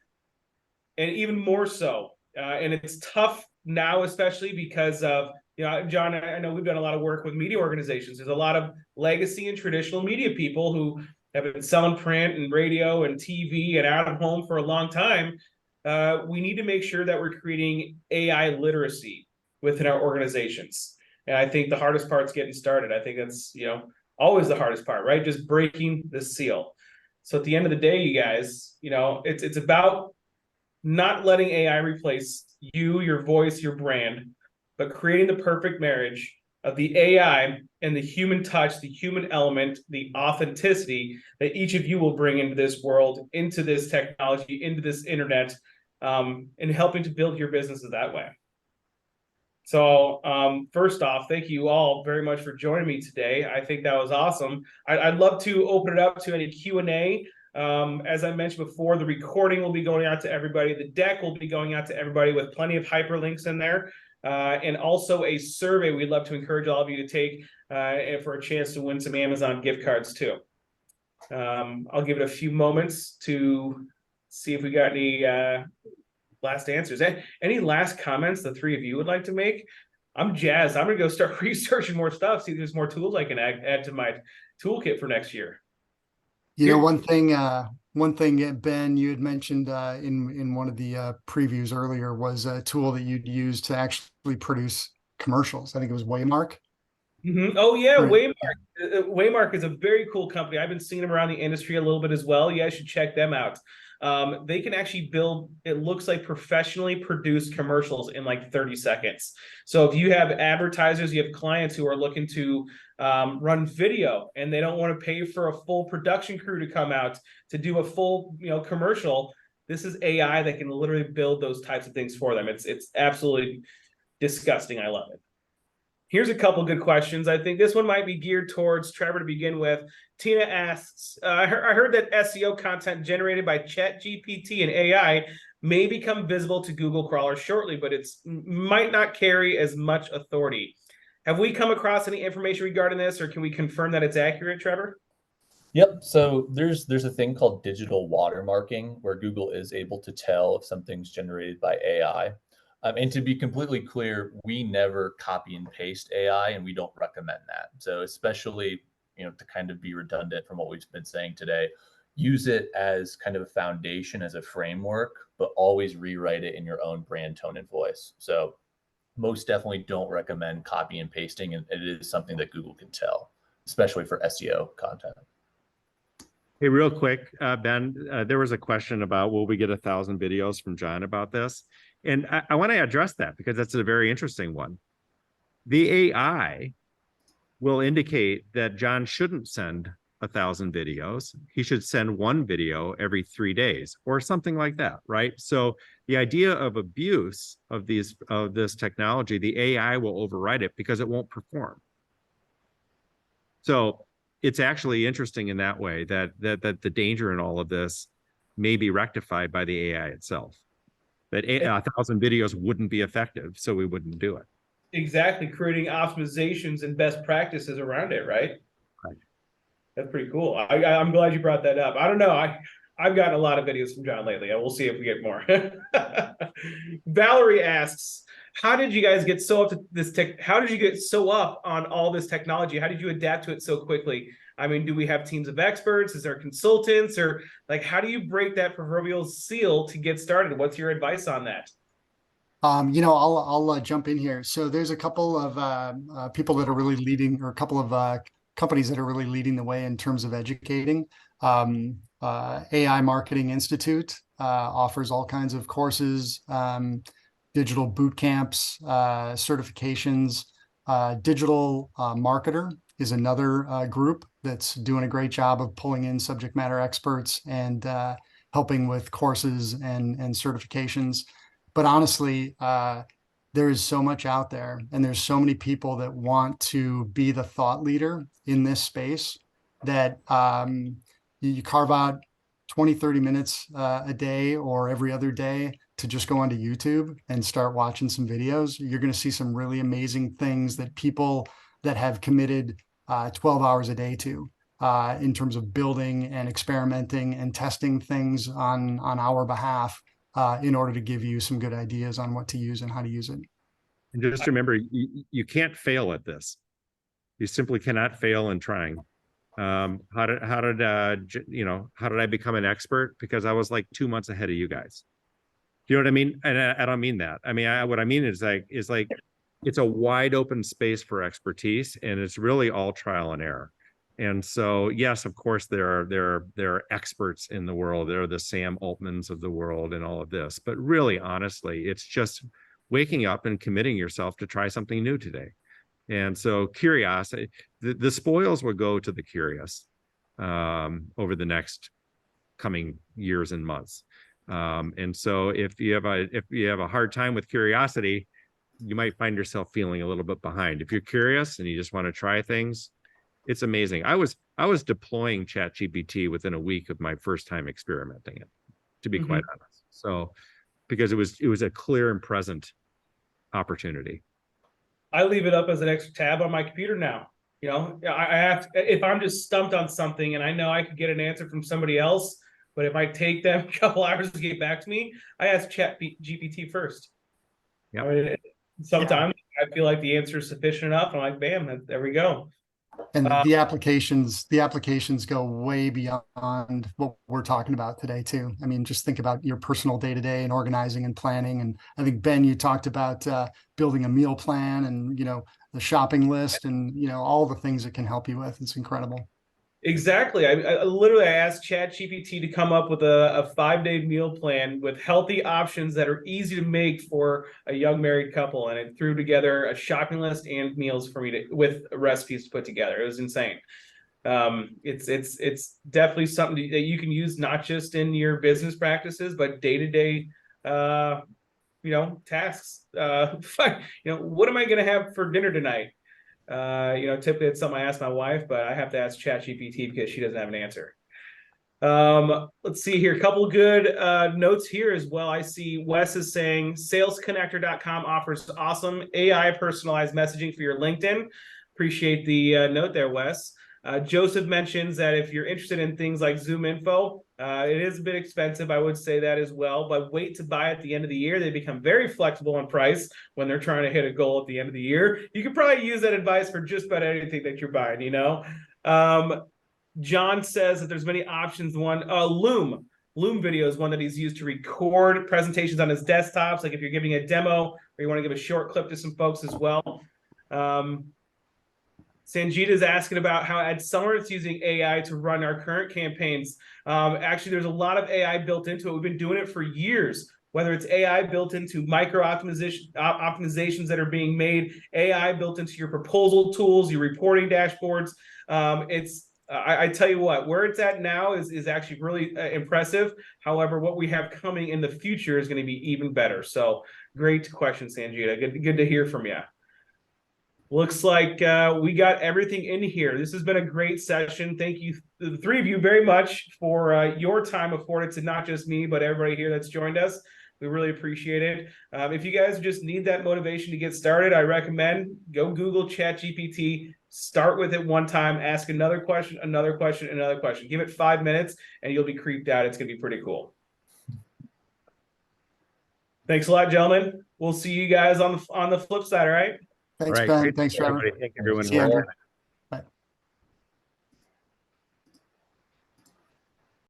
And even more so, and it's tough now, especially because of, John, I know we've done a lot of work with media organizations. There's a lot of legacy and traditional media people who have been selling print and radio and TV and out of home for a long time. we need to make sure that we're creating AI literacy within our organizations. And I think the hardest part's getting started. I think that's, always the hardest part, right? Just breaking the seal. So at the end of the day, you guys, it's about not letting AI replace you, your voice, your brand, but creating the perfect marriage of the AI and the human touch, the human element, the authenticity that each of you will bring into this world, into this technology, into this internet, and helping to build your businesses that way. So first off, thank you all very much for joining me today. I think that was awesome. I'd love to open it up to any Q&A. As I mentioned before, the recording will be going out to everybody. The deck will be going out to everybody with plenty of hyperlinks in there. And also a survey we'd love to encourage all of you to take for a chance to win some Amazon gift cards too. I'll give it a few moments to see if we got any last answers. Any last comments the three of you would like to make? I'm jazzed. I'm gonna go start researching more stuff, see if there's more tools I can add to my toolkit for next year. One thing, Ben, you had mentioned in one of the previews earlier was a tool that you'd use to actually produce commercials. I think it was Waymark. Oh yeah, Right. Waymark. Waymark is a very cool company. I've been seeing them around the industry a little bit as well. You guys should check them out. They can actually build, it looks like, professionally produced commercials in like 30 seconds. So if you have advertisers, you have clients who are looking to run video and they don't want to pay for a full production crew to come out to do a full commercial, this is AI that can literally build those types of things for them. It's absolutely disgusting. I love it. Here's a couple good questions. I think this one might be geared towards Trevor to begin with. Tina asks, I heard that SEO content generated by ChatGPT and AI may become visible to Google crawlers shortly, but it might not carry as much authority. Have we come across any information regarding this, or can we confirm that it's accurate, Trevor? Yep. So there's a thing called digital watermarking where Google is able to tell if something's generated by AI. And to be completely clear, we never copy and paste AI, and we don't recommend that. So especially, to kind of be redundant from what we've been saying today, use it as kind of a foundation, as a framework, but always rewrite it in your own brand tone and voice. So most definitely don't recommend copy and pasting, and it is something that Google can tell, especially for SEO content. Hey, real quick, Ben, there was a question about, will we get 1,000 videos from John about this? And I want to address that because that's a very interesting one. The AI will indicate that John shouldn't send 1,000 videos. He should send one video every 3 days or something like that, right? So the idea of abuse of this technology, the AI will override it because it won't perform. So it's actually interesting in that way that the danger in all of this may be rectified by the AI itself. That 1,000 videos wouldn't be effective, so we wouldn't do it. Exactly, creating optimizations and best practices around it, right? Right. That's pretty cool. I'm glad you brought that up. I don't know. I've gotten a lot of videos from John lately. We'll see if we get more. Valerie asks, how did you guys get so up to this tech? How did you get so up on all this technology? How did you adapt to it so quickly? I mean, do we have teams of experts? Is there consultants, or like, how do you break that proverbial seal to get started? What's your advice on that? I'll jump in here. So there's a couple of people that are really leading, or a couple of companies that are really leading the way in terms of educating. AI Marketing Institute offers all kinds of courses, digital boot camps, certifications. Digital Marketer is another group that's doing a great job of pulling in subject matter experts and helping with courses and certifications. But honestly, there is so much out there, and there's so many people that want to be the thought leader in this space that you carve out 20, 30 minutes a day or every other day to just go onto YouTube and start watching some videos. You're going to see some really amazing things that people that have committed 12 hours a day to in terms of building and experimenting and testing things on our behalf in order to give you some good ideas on what to use and how to use it. And just remember, you can't fail at this. You simply cannot fail in trying. How did I become an expert? Because I was like 2 months ahead of you guys. Do you know what I mean? And I don't mean that. I mean, what I mean is like it's a wide open space for expertise, and it's really all trial and error. And so, yes, of course, there are experts in the world. There are the Sam Altmans of the world and all of this. But really, honestly, it's just waking up and committing yourself to try something new today. And so curiosity, the spoils will go to the curious over the next coming years and months. And so if you have a hard time with curiosity, you might find yourself feeling a little bit behind. If you're curious and you just want to try things, it's amazing. I was deploying ChatGPT within a week of my first time experimenting it, to be quite honest. So because it was a clear and present opportunity. I leave it up as an extra tab on my computer now. You know, I have to, if I'm just stumped on something and I know I could get an answer from somebody else, but it might take them a couple hours to get back to me, I ask ChatGPT first. Yeah. I mean, sometimes I feel like the answer is sufficient enough. I'm like, bam, there we go. And the applications go way beyond what we're talking about today too. I mean, just think about your personal day-to-day and organizing and planning. And I think, Ben, you talked about building a meal plan and, you know, the shopping list and, you know, all the things it can help you with. It's incredible. Exactly. I literally asked ChatGPT to come up with a 5-day meal plan with healthy options that are easy to make for a young married couple, and it threw together a shopping list and meals for me to with recipes to put together. It was insane. It's definitely something that you can use not just in your business practices, but day-to-day you know, tasks. You know, what am I going to have for dinner tonight? You know, typically it's something I ask my wife, but I have to ask ChatGPT because she doesn't have an answer. Let's see here. A couple of good notes here as well. I see Wes is saying salesconnector.com offers awesome AI personalized messaging for your LinkedIn. Appreciate the note there, Wes. Joseph mentions that if you're interested in things like Zoom info, it is a bit expensive. I would say that as well, but wait to buy at the end of the year. They become very flexible in price when they're trying to hit a goal at the end of the year. You could probably use that advice for just about anything that you're buying, you know? John says that there's many options. Loom video is one that he's used to record presentations on his desktops. Like if you're giving a demo or you want to give a short clip to some folks as well. Sanjita is asking about how AdCellerant's using AI to run our current campaigns. Actually, there's a lot of AI built into it. We've been doing it for years, whether it's AI built into micro optimizations that are being made, AI built into your proposal tools, your reporting dashboards. I tell you what, where it's at now is actually really impressive. However, what we have coming in the future is going to be even better. So great question, Sanjita. Good to hear from you. Looks like we got everything in here. This has been a great session. Thank you, the three of you, very much for your time afforded to not just me, but everybody here that's joined us. We really appreciate it. If you guys just need that motivation to get started, I recommend go Google ChatGPT, start with it one time, ask another question, another question, another question. Give it 5 minutes and you'll be creeped out. It's going to be pretty cool. Thanks a lot, gentlemen. We'll see you guys on the flip side, all right? Thanks, All right, Ben. great. Thanks, Trevor. Everybody. Thank you, everyone. See you, Andrew.